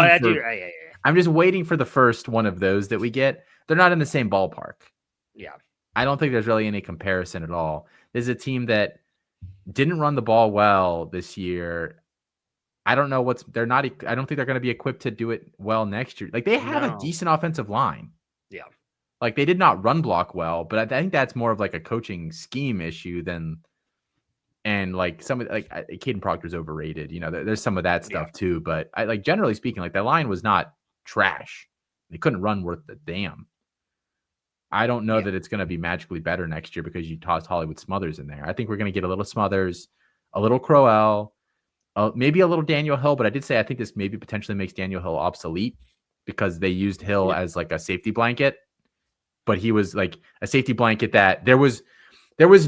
I'm just waiting for the first one of those that we get. They're not in the same ballpark. Yeah. I don't think there's really any comparison at all. This is a team that didn't run the ball well this year. I don't know I don't think they're going to be equipped to do it well next year. Like they have a decent offensive line. Yeah. Like they did not run block well, but I think that's more of like a coaching scheme issue and like some of like Caden Proctor's overrated. There's some of that stuff too, but I like generally speaking, like that line was not trash. They couldn't run worth the damn. I don't know that it's going to be magically better next year because you tossed Hollywood Smothers in there. I think we're going to get a little Smothers, a little Crowell, maybe a little Daniel Hill, but I did say I think this maybe potentially makes Daniel Hill obsolete because they used Hill as like a safety blanket, but he was like a safety blanket that there was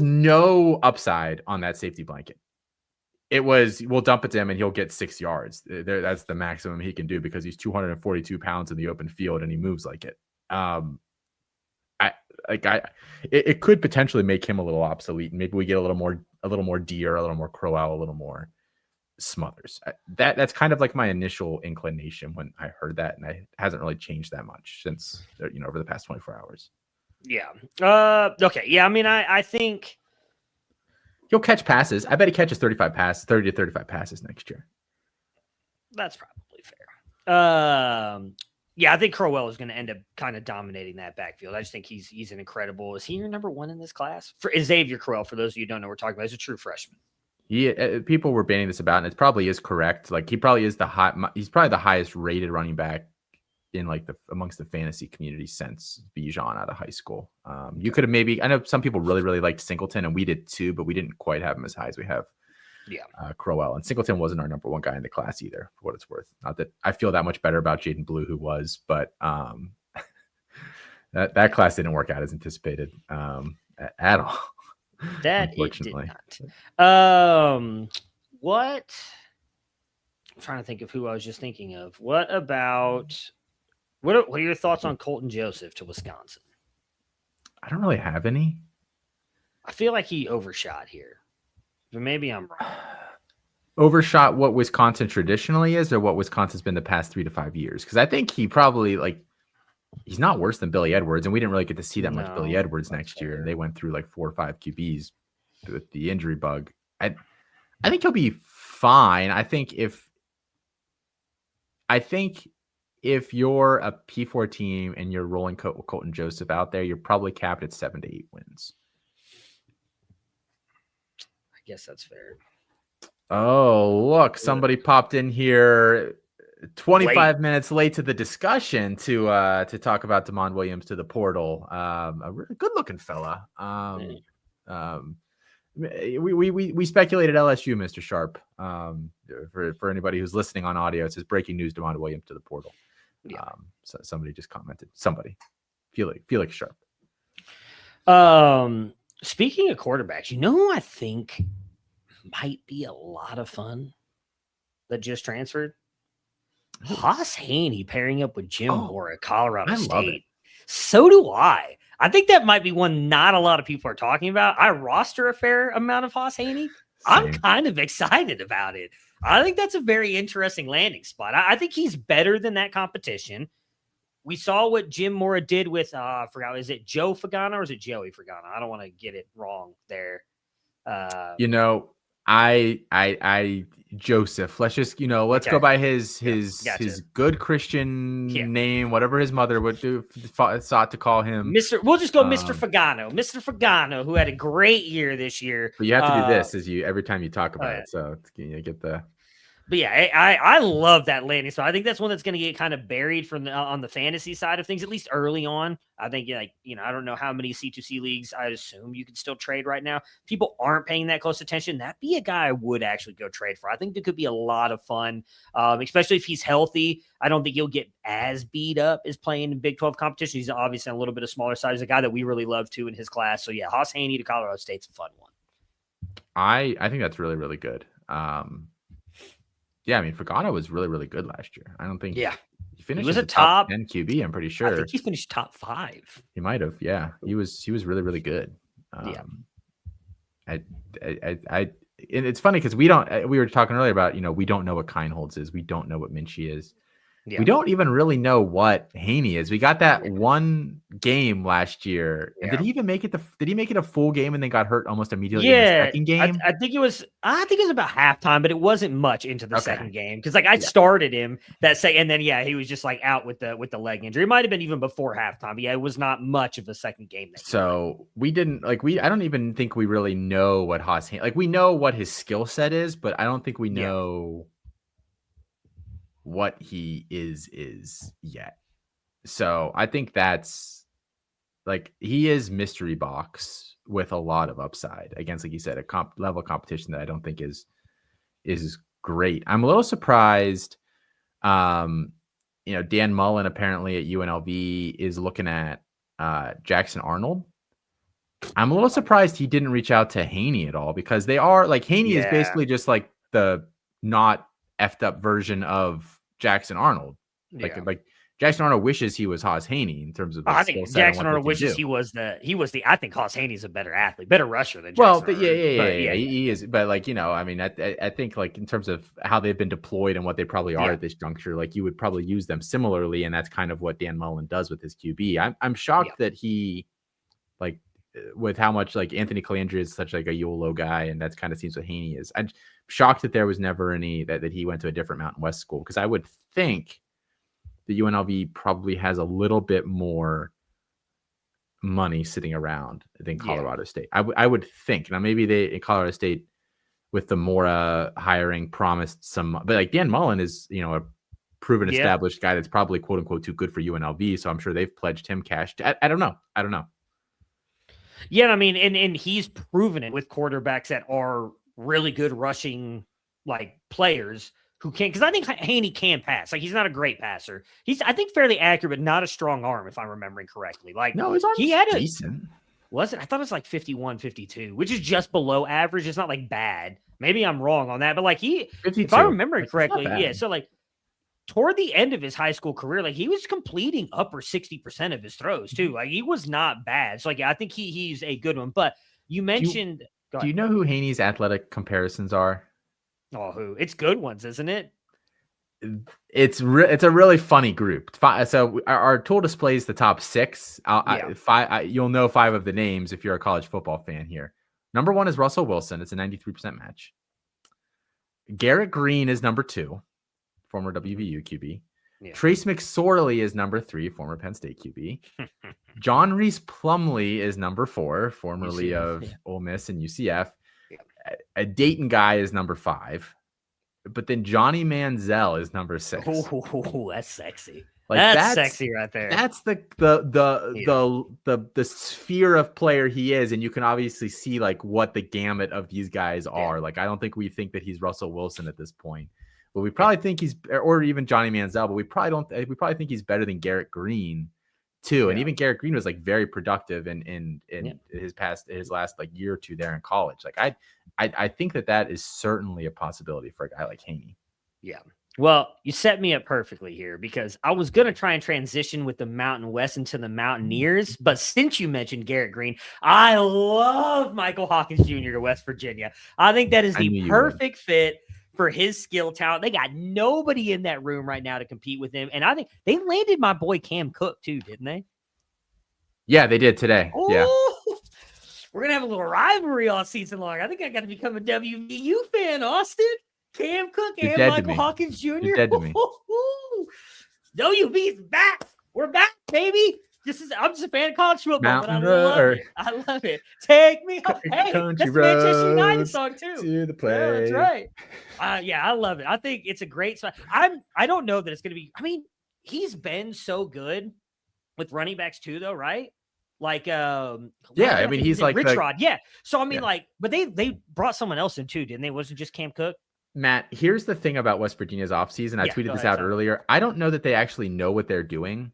no upside on that safety blanket. It was, we'll dump it to him and he'll get 6 yards. That's the maximum he can do because he's 242 pounds in the open field and he moves like it. It could potentially make him a little obsolete. And maybe we get a little more Deere, a little more Crowell, a little more Smothers. That's kind of like my initial inclination when I heard that, and it hasn't really changed that much since over the past 24 hours. Yeah. Okay. Yeah. I mean, I think he'll catch passes. I bet he catches 30 to 35 passes next year. That's probably fair. Yeah, I think Crowell is going to end up kind of dominating that backfield. I just think he's an incredible. Is he your number one in this class? For Xavier Crowell, for those of you who don't know what we're talking about, he's a true freshman. People were banning this about, and it probably is correct. Like he probably is he's probably the highest rated running back in like amongst the fantasy community since Bijan out of high school. You could have maybe, I know some people really, really liked Singleton, and we did too, but we didn't quite have him as high as we have Crowell. And Singleton wasn't our number one guy in the class either, for what it's worth. Not that I feel that much better about Jaden Blue, who was, but that class didn't work out as anticipated at all. That it did not. What? I'm trying to think of who I was just thinking of. What are your thoughts on Colton Joseph to Wisconsin? I don't really have any. I feel like he overshot here, but maybe I'm wrong. Overshot what Wisconsin traditionally is, or what Wisconsin's been the past 3 to 5 years? Because I think he probably he's not worse than Billy Edwards, and we didn't really get to see that much Billy Edwards next year. And they went through like 4 or 5 QBs with the injury bug. I think he'll be fine. I think if you're a P4 team and you're rolling Colton Joseph out there, you're probably capped at 7 to 8 wins. I guess that's fair. Oh, look, somebody popped in here 25 minutes late to the discussion to talk about Damon Williams to the portal. A really good looking fella. We speculated LSU, Mr. Sharp. For anybody who's listening on audio, it says breaking news: Damon Williams to the portal. Yeah. So somebody just commented. Somebody, Felix Sharp. Speaking of quarterbacks, who I think might be a lot of fun that just transferred. Haas Haney pairing up with Jim Moore at Colorado I love State. it. So do I. I think that might be one not a lot of people are talking about. I roster a fair amount of Haas Haney. I'm kind of excited about it. I think that's a very interesting landing spot. I think he's better than that competition. We saw what Jim Mora did with, I forgot, is it Joe Fagana or is it Joey Fagana? I don't want to get it wrong there. Joseph, let's just, let's go by his good Christian name, whatever his mother would do, sought to call him. We'll just go Mr. Fagano. Mr. Fagano, who had a great year this year. But you have to do this every time you talk about it. So you get the. But yeah, I love that landing spot. I think that's one that's going to get kind of buried from on the fantasy side of things, at least early on. I think I don't know how many C2C leagues I'd assume you can still trade right now. People aren't paying that close attention. That'd be a guy I would actually go trade for. I think there could be a lot of fun, especially if he's healthy. I don't think he'll get as beat up as playing in Big 12 competition. He's obviously a little bit of smaller size. He's a guy that we really love too in his class. So yeah, Haas Haney to Colorado State's a fun one. I think that's really, really good. Yeah, I mean, Fagano was really, really good last year. I don't think he finished as a top 10 QB, I'm pretty sure. I think he finished top 5. He might have, yeah. He was really, really good. And it's funny because we were talking earlier about, we don't know what Kindholz is. We don't know what Minchey is. Yeah. We don't even really know what Haney is. We got that one game last year. Yeah. Did he even make it? Did he make it a full game and then got hurt almost immediately in the second game? I think it was about halftime, but it wasn't much into the second game because I started him that second, and then he was just out with the leg injury. It might have been even before halftime. But it was not much of a second game. So we didn't I don't even think we really know what Haas Haney. We know what his skill set is, but I don't think we know. What he is yet. So I think that's he is mystery box with a lot of upside against, like you said, a level of competition that I don't think is great. I'm a little surprised. Dan Mullen apparently at UNLV is looking at Jackson Arnold. I'm a little surprised he didn't reach out to Haney at all because they are Haney is basically just the not effed up version of Jackson Arnold. Jackson Arnold wishes he was Haas Haney in terms of I think Jackson Arnold wishes he was I think Haas Haney's a better athlete, better rusher than Jackson Arnold. He is, but I think in terms of how they've been deployed and what they probably are at this juncture, you would probably use them similarly, and that's kind of what Dan Mullen does with his QB. I'm shocked that he with how much Anthony Calandria is such a YOLO guy, and that's kind of seems what Haney is. I'm shocked that there was never any that he went to a different Mountain West school, because I would think the UNLV probably has a little bit more money sitting around than Colorado State. I would think. Now maybe in Colorado State with the Mora hiring promised some, but Dan Mullen is a proven established guy that's probably quote unquote too good for UNLV, so I'm sure they've pledged him cash. I don't know. Yeah, I mean, and he's proven it with quarterbacks that are really good rushing players who can, because I think Haney can pass. He's not a great passer. He's, I think, fairly accurate, but not a strong arm, if I'm remembering correctly. No, his arm's decent. Was it? I thought it was 51, 52, which is just below average. It's not bad. Maybe I'm wrong on that, but if I remember correctly, so toward the end of his high school career, he was completing upper 60% of his throws too. He was not bad. So I think he's a good one. But you mentioned, do you know who Haney's athletic comparisons are? Oh, who? It's good ones, isn't it? It's a really funny group. So our tool displays the top 6. You'll know 5 of the names if you're a college football fan here. Number 1 is Russell Wilson. It's a 93% match. Garrett Green is number 2. Former WVU QB. Trace McSorley is number 3, former Penn State QB. John Reese Plumlee is number 4, formerly of Ole Miss and UCF. A Dayton guy is number 5. But then Johnny Manziel is number 6. Oh, that's sexy. That's sexy right there. That's the sphere of player he is, and you can obviously see what the gamut of these guys are. I don't think we think that he's Russell Wilson at this point. But we probably think he's, or even Johnny Manziel, but we probably think he's better than Garrett Green too. Yeah. And even Garrett Green was like very productive in his last like year or two there in college. Like I think that is certainly a possibility for a guy like Haney. Yeah. Well, you set me up perfectly here because I was going to try and transition with the Mountain West into the Mountaineers. But since you mentioned Garrett Green, I love Michael Hawkins Jr. to West Virginia. I think that is the perfect fit for his skill talent. They got nobody in that room right now to compete with him. And I think they landed my boy Cam Cook too, didn't they? Yeah, they did today. Oh, yeah. We're going to have a little rivalry all season long. I think I got to become a WVU fan, Austin. Cam Cook and Michael Hawkins Jr. You're dead to me. WV's back. We're back, baby. I'm just a fan of college football, but I love it. Take me home. Hey, that's the Manchester United song too. To the play. Yeah, that's right. Yeah, I love it. I think it's a great song. I don't know that it's going to be. I mean, he's been so good with running backs too, though, right? Like, I mean, he's like Rich Rod. Yeah. So I mean, but they brought someone else in too, didn't they? Wasn't just Cam Cook? Matt, here's the thing about West Virginia's offseason. I tweeted this out earlier. I don't know that they actually know what they're doing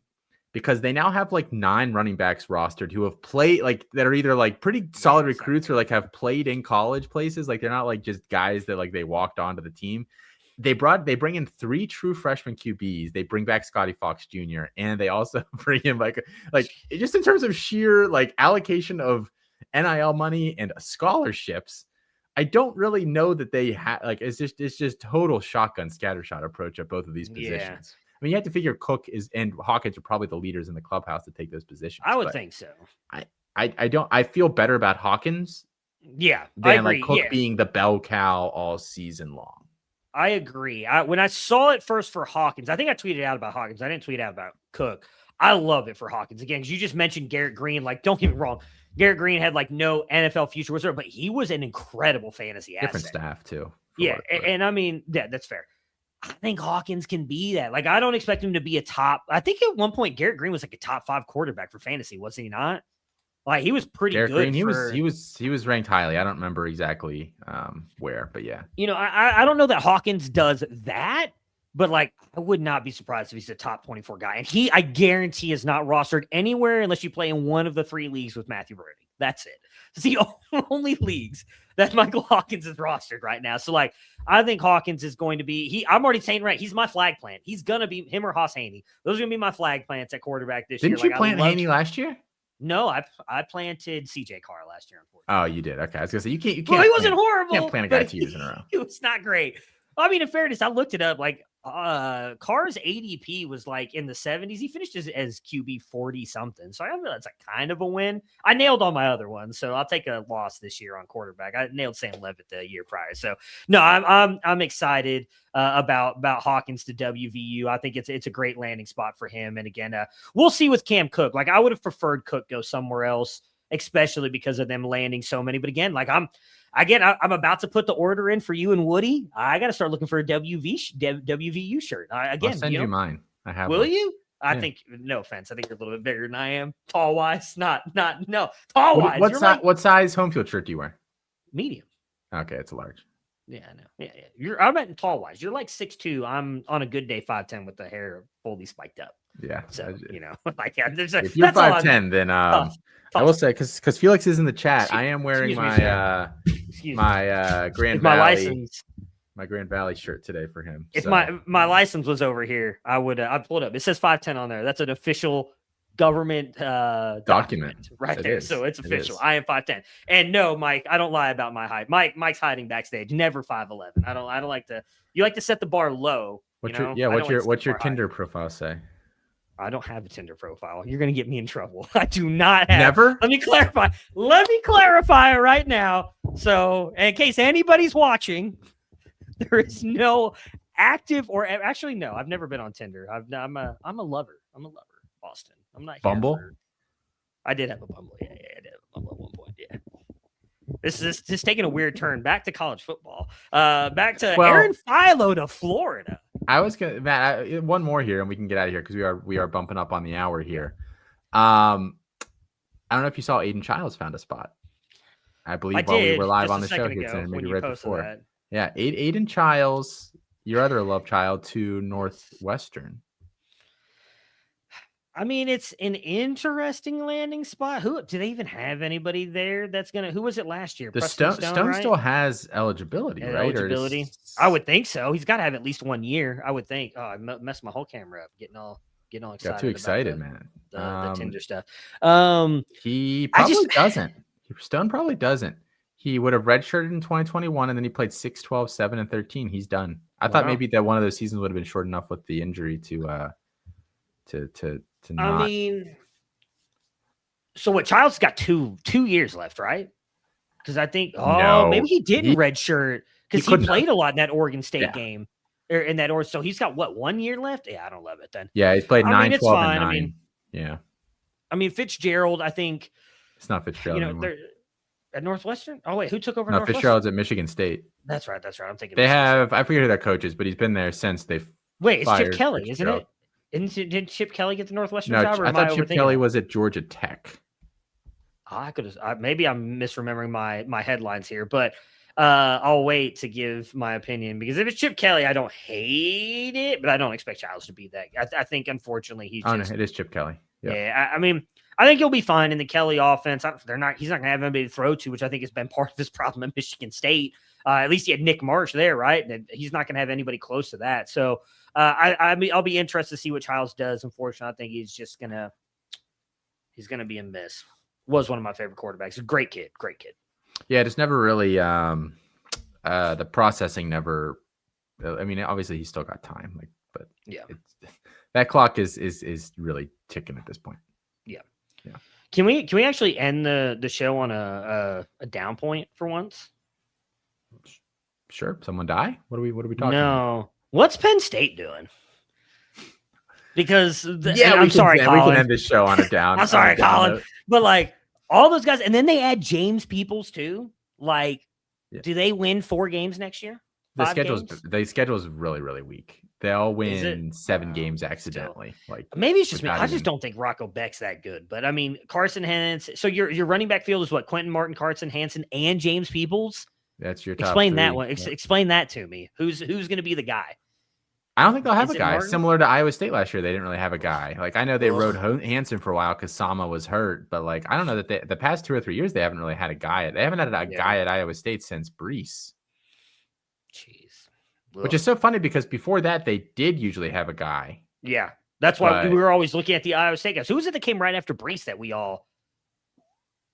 because they now have like 9 running backs rostered who have played like that are either like pretty solid recruits or like have played in college places. Like they're not like just guys that like they walked onto the team. They bring in 3 true freshman QBs. They bring back Scotty Fox Jr. and they also bring in like just in terms of sheer like allocation of NIL money and scholarships. I don't really know that they have like it's just total shotgun scattershot approach at both of these positions. Yeah. I mean, you have to figure Cook and Hawkins are probably the leaders in the clubhouse to take those positions. I would think so. I feel better about Hawkins. Yeah, than like Cook being the bell cow all season long. I agree. When I saw it first for Hawkins, I think I tweeted out about Hawkins. I didn't tweet out about Cook. I love it for Hawkins. Again, because you just mentioned Garrett Green. Like, don't get me wrong. Garrett Green had like no NFL future whatsoever, but he was an incredible fantasy asset. Different staff too. And I mean, that's fair. I think Hawkins can be that. Like, I don't expect him to be a top. I think at one point Garrett Green was like a top 5 quarterback for fantasy, was he not? Like, he was pretty good. Green, he was ranked highly. I don't remember exactly where, but yeah. You know, I don't know that Hawkins does that, but like I would not be surprised if he's a top 24 guy. And I guarantee is not rostered anywhere unless you play in one of the 3 leagues with Matthew Bruening. That's it. It's the only leagues that Michael Hawkins is rostered right now. So like, I think Hawkins is going to be, I'm already saying, right, he's my flag plant. He's going to be him or Haas Haney. Those are going to be my flag plants at quarterback this year. Didn't you plant Haney last year? No, I planted CJ Carr last year. Oh, you did. Okay. I was going to say, you can't. Well, he wasn't horrible. You can't plant a guy 2 years in a row. It was not great. I mean, in fairness, I looked it up. Like, Carr's ADP was like in the 70s. He finished as QB 40 something. So I know that's like kind of a win. I nailed all my other ones, so I'll take a loss this year on quarterback. I nailed Sam Levitt the year prior. So no, I'm excited about Hawkins to WVU. I think it's a great landing spot for him. And again, we'll see with Cam Cook. Like, I would have preferred Cook go somewhere else, especially because of them landing so many. But again, like I'm about to put the order in for you and Woody. I got to start looking for a WVU shirt. Again, I'll send you mine. I have. Will you? I think, no offense, I think you're a little bit bigger than I am. Tall wise, no. Tall wise. What size home field shirt do you wear? Medium. Okay, it's a large. Yeah, I know. Yeah. I meant tall wise. You're like 6'2". I'm on a good day 5'10" with the hair fully spiked up. Yeah. So like if you're 5'10", then I will say because Felix is in the chat. I am wearing my Grand Valley. My Grand Valley shirt today for him. If my license was over here, I'd pull it up. It says 5'10" on there. That's an official government document right there. So it's official. I am 5'10". And no, Mike, I don't lie about my height. Mike's hiding backstage. Never 5'11". I don't like to. You like to set the bar low. What's your Tinder profile say? I don't have a Tinder profile. You're going to get me in trouble. I do not have. Never? Let me clarify right now. So in case anybody's watching, there is no active or actually, no, I've never been on Tinder. I'm a lover. I'm a lover, Austin. I'm not Bumble. I did have a Bumble. Yeah, I did have a Bumble at one point. Yeah. This is just taking a weird turn back to college football. Back to Aaron Philo to Florida. I was gonna, Matt. One more here, and we can get out of here because we are bumping up on the hour here. I don't know if you saw Aiden Childs found a spot. I believe while we were live on the show, he said maybe right before. That. Yeah, Aiden Childs, your other love child, to Northwestern. I mean, it's an interesting landing spot. Who do they even have anybody there that's gonna? Who was it last year? The Preston Stone, Stone right? still has eligibility, right? Or Eligibility. I would think so. He's got to have at least 1 year. I would think. Oh, I messed my whole camera up. Getting all got too excited about excited, man. the Tinder stuff. He I probably just doesn't. Stone probably doesn't. He would have redshirted in 2021, and then he played 6, 12, 7, and 13. He's done. I thought maybe that one of those seasons would have been short enough with the injury to not. I mean, so what? Child's got two years left, right? Because I think maybe he didn't redshirt because he played a lot in that Oregon State game. Or in that, so he's got what, 1 year left? Yeah, I don't love it then. Yeah, he's played 9, 12, fine. and 9. I mean, yeah. I mean, Fitzgerald, I think it's not Fitzgerald anymore. At Northwestern. Oh wait, who took over? No, Fitzgerald's at Michigan State. That's right. I'm thinking they have. I forget who their coach is, but he's been there since they. Wait, it's Chip Kelly, isn't it? Did Chip Kelly get the Northwestern job? Or I thought Chip Kelly was at Georgia Tech. I could have. Maybe I'm misremembering my headlines here, but I'll wait to give my opinion because if it's Chip Kelly, I don't hate it, but I don't expect Childs to be that. I think unfortunately he's. No, it is Chip Kelly. Yep. Yeah, I mean, I think he'll be fine in the Kelly offense. He's not going to have anybody to throw to, which I think has been part of his problem at Michigan State. At least he had Nick Marsh there, right? And he's not going to have anybody close to that. So I'll be interested to see what Childs does. Unfortunately, I think he's gonna be a miss. Was one of my favorite quarterbacks. Great kid. Yeah, just never really the processing never. I mean, obviously he's still got time, but yeah, that clock is really ticking at this point. Yeah. Can we actually end the show on a down point for once? Sure. Someone die? What are we talking? No. About? What's Penn State doing? Because I'm sorry, Colin. We can end this show on a down. I'm sorry, Colin, but like all those guys, and then they add James Peoples too. Like, do they win 4 games next year? The schedule is really, really weak. They'll win 7 games accidentally. Like maybe it's just me. I just don't think Rocco Beck's that good. But I mean, Carson Hansen. So your running back field is what? Quentin Martin, Carson Hansen, and James Peoples. That's your top explain 3. That one. Explain that to me. Who's going to be the guy? I don't think they'll have a guy. Similar to Iowa State last year, they didn't really have a guy. Like I know they rode Hansen for a while because Sama was hurt, but like I don't know that the past 2 or 3 years they haven't really had a guy. They haven't had a guy at Iowa State since Brees. Jeez. Which is so funny because before that they did usually have a guy. Yeah, that's why we were always looking at the Iowa State guys. Who was it that came right after Brees that we all?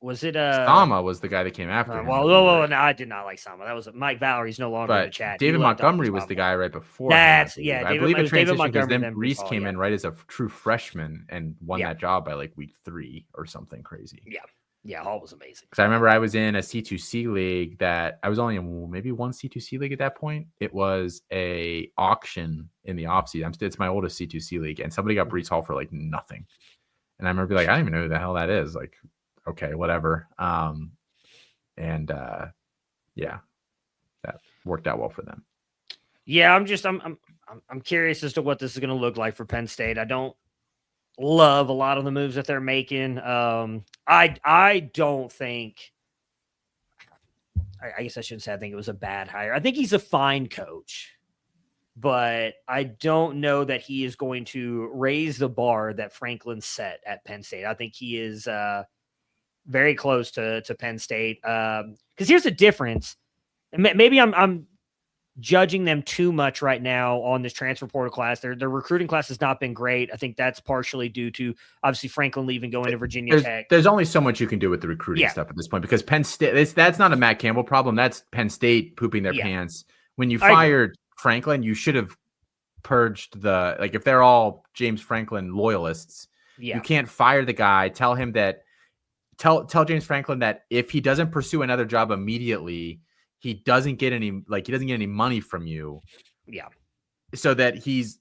Was it Sama was the guy that came after him? No, I did not like Sama. That was Mike Valerie's no longer in the chat. David Montgomery was the guy right before. I believe it transitioned because then Brees came in right as a true freshman and won that job by like week 3 or something crazy. Yeah, Hall was amazing. Because I remember I was in a C2C league that I was only in maybe one C2C league at that point. It was a auction in the offseason. It's my oldest C2C league, and somebody got Brees Hall for like nothing. And I remember being like, I don't even know who the hell that is. Like, okay, whatever. That worked out well for them. Yeah, I'm curious as to what this is going to look like for Penn State. I don't love a lot of the moves that they're making. I don't think. I guess I shouldn't say I think it was a bad hire. I think he's a fine coach, but I don't know that he is going to raise the bar that Franklin set at Penn State. I think he is very close to Penn State. Because here's the difference. Maybe I'm judging them too much right now on this transfer portal class. Their recruiting class has not been great. I think that's partially due to obviously Franklin leaving, going to Virginia Tech. There's only so much you can do with the recruiting stuff at this point because Penn State, that's not a Matt Campbell problem. That's Penn State pooping their pants. When you fired Franklin, you should have purged if they're all James Franklin loyalists, you can't fire the guy. Tell him that, tell James Franklin that if he doesn't pursue another job immediately, he doesn't get any money from you. Yeah. So that he's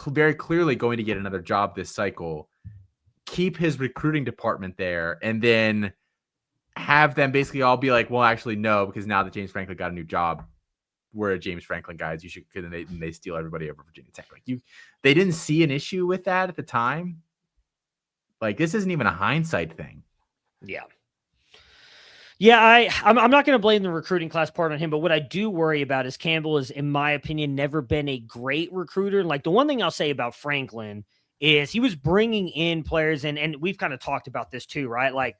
very clearly going to get another job this cycle. Keep his recruiting department there and then have them basically all be like, well, actually, no, because now that James Franklin got a new job, we're James Franklin guys. You should, and they steal everybody over Virginia Tech. They didn't see an issue with that at the time. Like, this isn't even a hindsight thing. Yeah. Yeah, I'm not going to blame the recruiting class part on him, but what I do worry about is Campbell has, in my opinion, never been a great recruiter. Like, the one thing I'll say about Franklin is he was bringing in players, and we've kind of talked about this too, right? Like,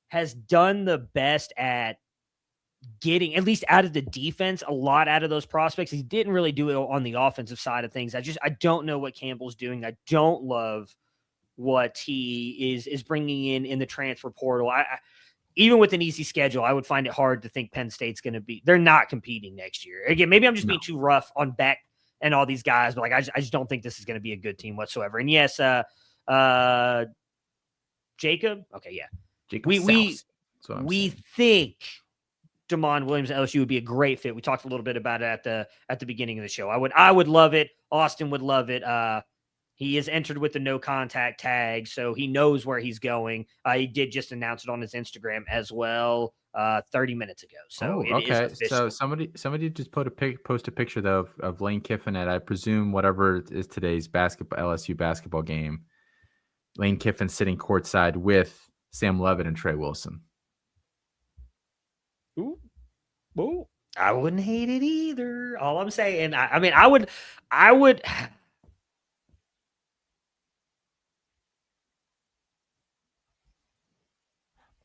has done the best at getting, at least out of the defense, a lot out of those prospects. He didn't really do it on the offensive side of things. I don't know what Campbell's doing. I don't love what he is bringing in the transfer portal. Even with an easy schedule, I would find it hard to think Penn State's going to be, they're not competing next year. Again, maybe I'm just being too rough on Beck and all these guys, but like, I just don't think this is going to be a good team whatsoever. And yes, Jacob. Okay. Yeah. Jacob we think Damon Williams at LSU would be a great fit. We talked a little bit about it at the beginning of the show. I would love it. Austin would love it. He is entered with the no contact tag, so he knows where he's going. He did just announce it on his Instagram as well 30 minutes ago. So it is official. So somebody just post a picture though of Lane Kiffin at, I presume, whatever is today's LSU basketball game. Lane Kiffin sitting courtside with Sam Levitt and Trey Wilson. Ooh. I wouldn't hate it either. All I'm saying, I mean, I would.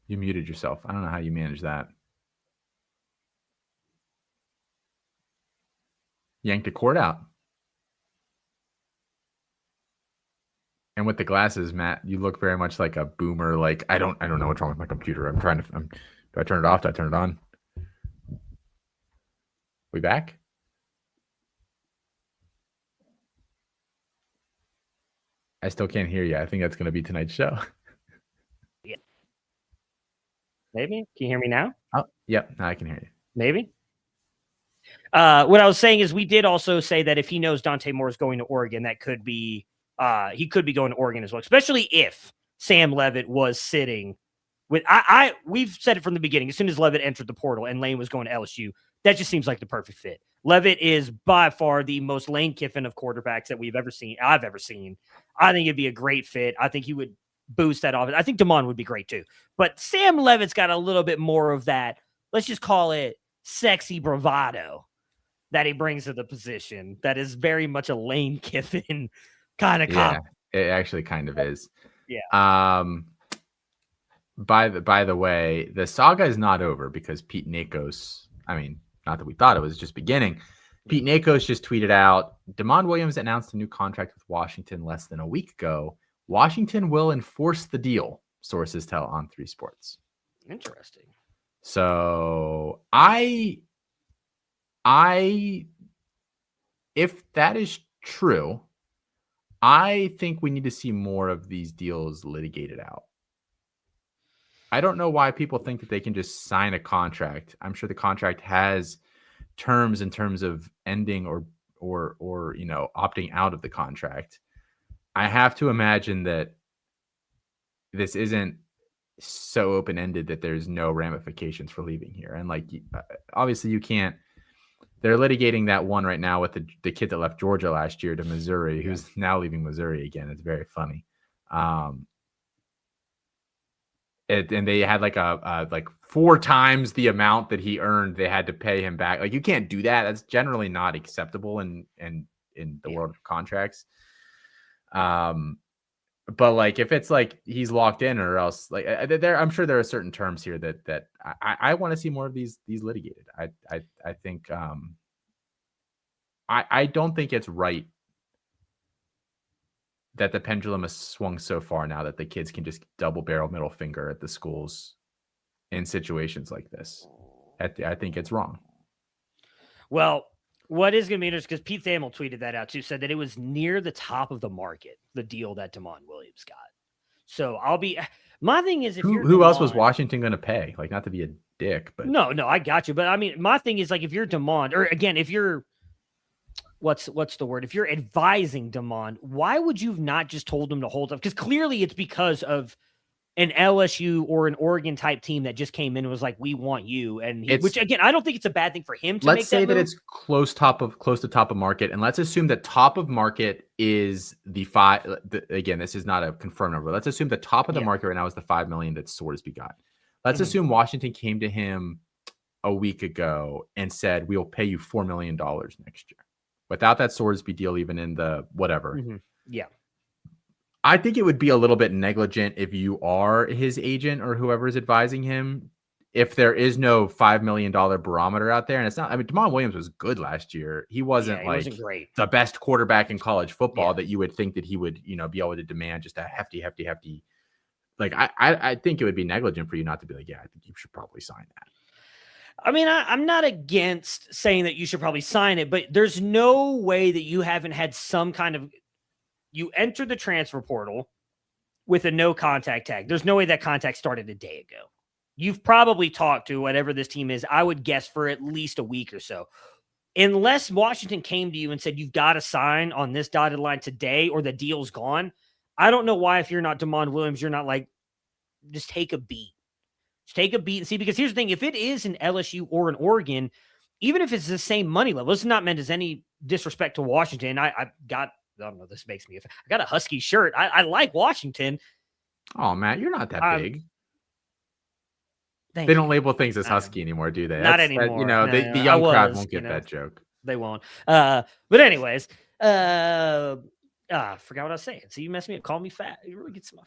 You muted yourself. I don't know how you manage that. Yanked the cord out. And with the glasses, Matt, you look very much like a boomer. Like, I don't know what's wrong with my computer. Do I turn it off? Do I turn it on? We back? I still can't hear you. I think that's going to be tonight's show. Yeah. Maybe. Can you hear me now? Oh, yep. Now I can hear you. Maybe. What I was saying is we did also say that if he knows Dante Moore is going to Oregon, that could be he could be going to Oregon as well, especially if Sam Levitt was sitting with we've said it from the beginning. As soon as Levitt entered the portal and Lane was going to LSU, that just seems like the perfect fit. Levitt is by far the most Lane Kiffin of quarterbacks that I've ever seen. I think it'd be a great fit. I think he would boost that offense. I think Damon would be great too. But Sam Levitt's got a little bit more of that, let's just call it sexy bravado that he brings to the position. That is very much a Lane Kiffin kind of comp. It actually kind of is. Yeah. By the way, the saga is not over because Pete Nakos, I mean, not that we thought it was just beginning. Pete Nakos just tweeted out, Damon Williams announced a new contract with Washington less than a week ago. Washington will enforce the deal, sources tell On 3 Sports. Interesting. So if that is true, I think we need to see more of these deals litigated out. I don't know why people think that they can just sign a contract. I'm sure the contract has terms in terms of ending or opting out of the contract. I have to imagine that this isn't so open-ended that there's no ramifications for leaving here. And like, obviously you can't, they're litigating that one right now with the kid that left Georgia last year to Missouri, who's now leaving Missouri again. It's very funny. And they had like 4 times the amount that he earned, they had to pay him back. Like, you can't do that. That's generally not acceptable in the world of contracts. But like, if it's like he's locked in or else, like I'm sure there are certain terms here that I want to see more of these litigated. I think I don't think it's right that the pendulum has swung so far now that the kids can just double barrel middle finger at the schools in situations like this. I think it's wrong. Well, what is going to be interesting, because Pete Thamel tweeted that out too, said that it was near the top of the market, the deal that Damon Williams got. So my thing is, if who else was Washington going to pay? Like, not to be a dick, but no, I got you. But I mean, my thing is, like, if you're Damon, or again, if you're, what's the word? If you're advising Damon, why would you have not just told him to hold up? Because clearly it's because of an LSU or an Oregon type team that just came in and was like, we want you. And which again, I don't think it's a bad thing for him to let's say that it's close to top of market. And let's assume that top of market is again, this is not a confirmed number. Let's assume the top of the market right now is the $5 million that Sorsby got. Let's assume Washington came to him a week ago and said, we'll pay you $4 million next year. Without that Sorsby deal, even in the whatever. Yeah. I think it would be a little bit negligent if you are his agent or whoever is advising him, if there is no $5 million barometer out there. And it's not, I mean, Damon Williams was good last year. He wasn't He wasn't great. the best quarterback in college football that you would think that he would, be able to demand just a hefty. Like, I think it would be negligent for you not to be like, yeah, I think you should probably sign that. I mean, I'm not against saying that you should probably sign it, but there's no way that you haven't had some kind of, you entered the transfer portal with a no contact tag. There's no way that contact started a day ago. You've probably talked to whatever this team is, I would guess, for at least a week or so. Unless Washington came to you and said, you've got to sign on this dotted line today or the deal's gone. I don't know why, if you're not Damon Williams, you're not like, just take a beat. Just take a beat and see, because here's the thing. If it is an LSU or an Oregon, even if it's the same money level, this is not meant as any disrespect to Washington. I don't know, this makes me, I got a Husky shirt. I like Washington. Oh, Matt, you're not that big. They you. don't label things as Husky anymore, do they? Not anymore. The young crowd won't get that joke. They won't. But anyways, forgot what I was saying. So you messed me up. Call me fat. You really get some.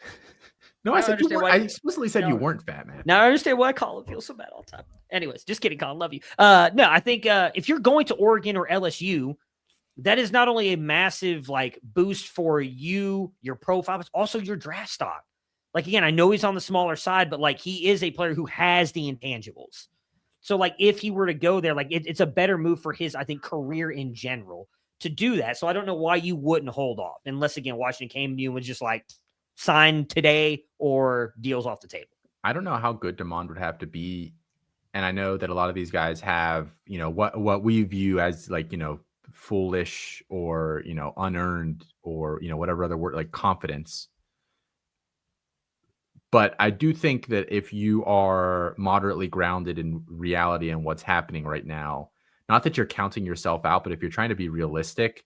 No, I explicitly said you weren't fat, man. Now I understand why Colin feels so bad all the time. Anyways, just kidding, Colin. Love you. No, I think if you're going to Oregon or LSU, that is not only a massive like boost for you, your profile, but also your draft stock. Like, again, I know he's on the smaller side, but like he is a player who has the intangibles. So like if he were to go there, like it's a better move for his, I think, career in general to do that. So I don't know why you wouldn't hold off, unless, again, Washington came to you and was just like, sign today or deals off the table. I don't know how good DeMond would have to be. And I know that a lot of these guys have, what we view as like, foolish or, unearned or, whatever other word, like confidence. But I do think that if you are moderately grounded in reality and what's happening right now, not that you're counting yourself out, but if you're trying to be realistic,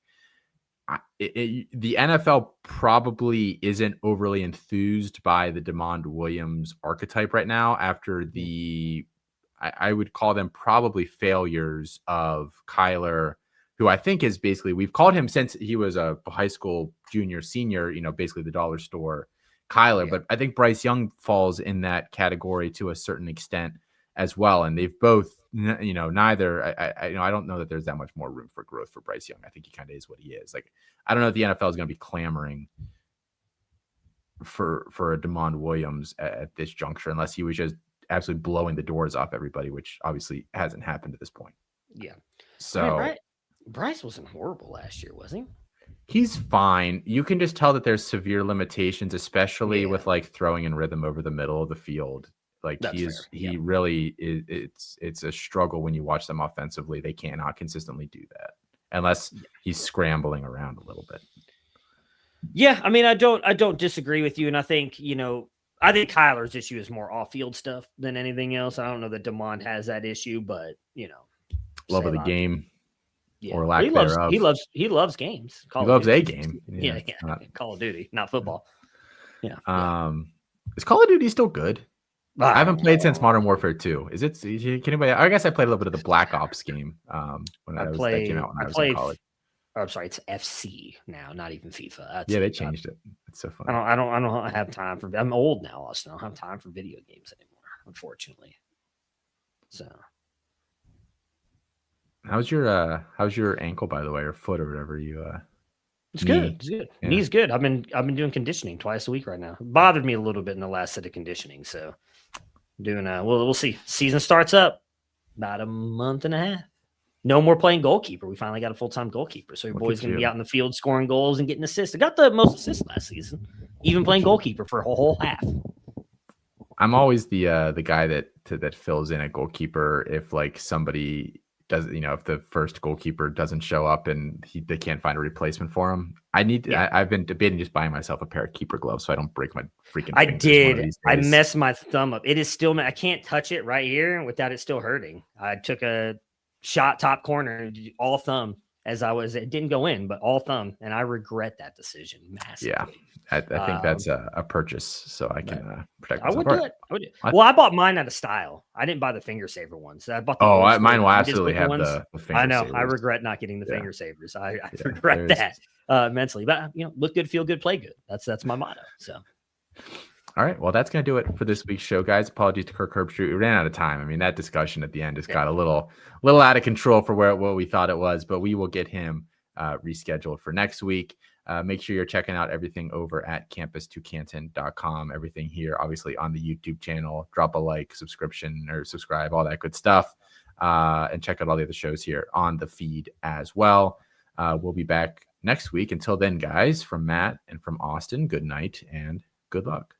the NFL probably isn't overly enthused by the DeMond Williams archetype right now after I would call them probably failures of Kyler, who I think is basically, we've called him since he was a high school junior, senior, basically the dollar store Kyler. Yeah. But I think Bryce Young falls in that category to a certain extent as well. And they've both, neither, I don't know that there's that much more room for growth for Bryce Young. I think he kind of is what he is. Like, I don't know if the NFL is going to be clamoring for a DeMond Williams at this juncture, unless he was just absolutely blowing the doors off everybody, which obviously hasn't happened at this point. Yeah. So Bryce wasn't horrible last year, was he? He's fine. You can just tell that there's severe limitations, especially with like throwing in rhythm over the middle of the field. Like he really is. It's a struggle when you watch them offensively. They cannot consistently do that unless he's scrambling around a little bit. Yeah, I mean, I don't disagree with you, and I think I think Kyler's issue is more off-field stuff than anything else. I don't know that DeMond has that issue, but love of the game. Yeah. Or lack thereof. He loves games. He loves a game. Yeah. Call of Duty, not football. Yeah. Is Call of Duty still good? I haven't played since Modern Warfare 2. Is it? Can anybody? I guess I played a little bit of the Black Ops game when that came out when I was in college. Oh, I'm sorry, it's FC now, not even FIFA. They changed it. It's so funny. I don't have time for. I'm old now, Austin. I don't have time for video games anymore, unfortunately. So. How's your ankle, by the way, or foot, or whatever you? It's good. It's good. Yeah. Knee's good. I've been doing conditioning twice a week right now. It bothered me a little bit in the last set of conditioning, so doing. We'll see. Season starts up about a month and a half. No more playing goalkeeper. We finally got a full-time goalkeeper, so your boy's gonna be out in the field scoring goals and getting assists. I got the most assists last season, even playing goalkeeper for a whole half. I'm always the guy that fills in a goalkeeper if like somebody does, if the first goalkeeper doesn't show up and they can't find a replacement for him. I've been debating just buying myself a pair of keeper gloves so I don't break my freaking fingers. I did. I messed my thumb up. It is still, I can't touch it right here without it still hurting. I took a shot top corner, all thumb, it didn't go in, but all thumb. And I regret that decision massively. Yeah. I think that's a purchase, so I can protect myself. I would do it. Well, I bought mine out of style. I didn't buy the finger saver ones. I bought the mine will absolutely have the finger I know. savers. I regret not getting the finger savers. I regret that immensely. But look good, feel good, play good. That's my motto. So. All right. Well, that's going to do it for this week's show, guys. Apologies to Kirk Herbstreit. We ran out of time. I mean, that discussion at the end just got a little out of control for what we thought it was, but we will get him rescheduled for next week. Make sure you're checking out everything over at campus2canton.com. Everything here, obviously, on the YouTube channel. Drop a like, subscription, or subscribe, all that good stuff. And check out all the other shows here on the feed as well. We'll be back next week. Until then, guys, from Matt and from Austin, good night and good luck.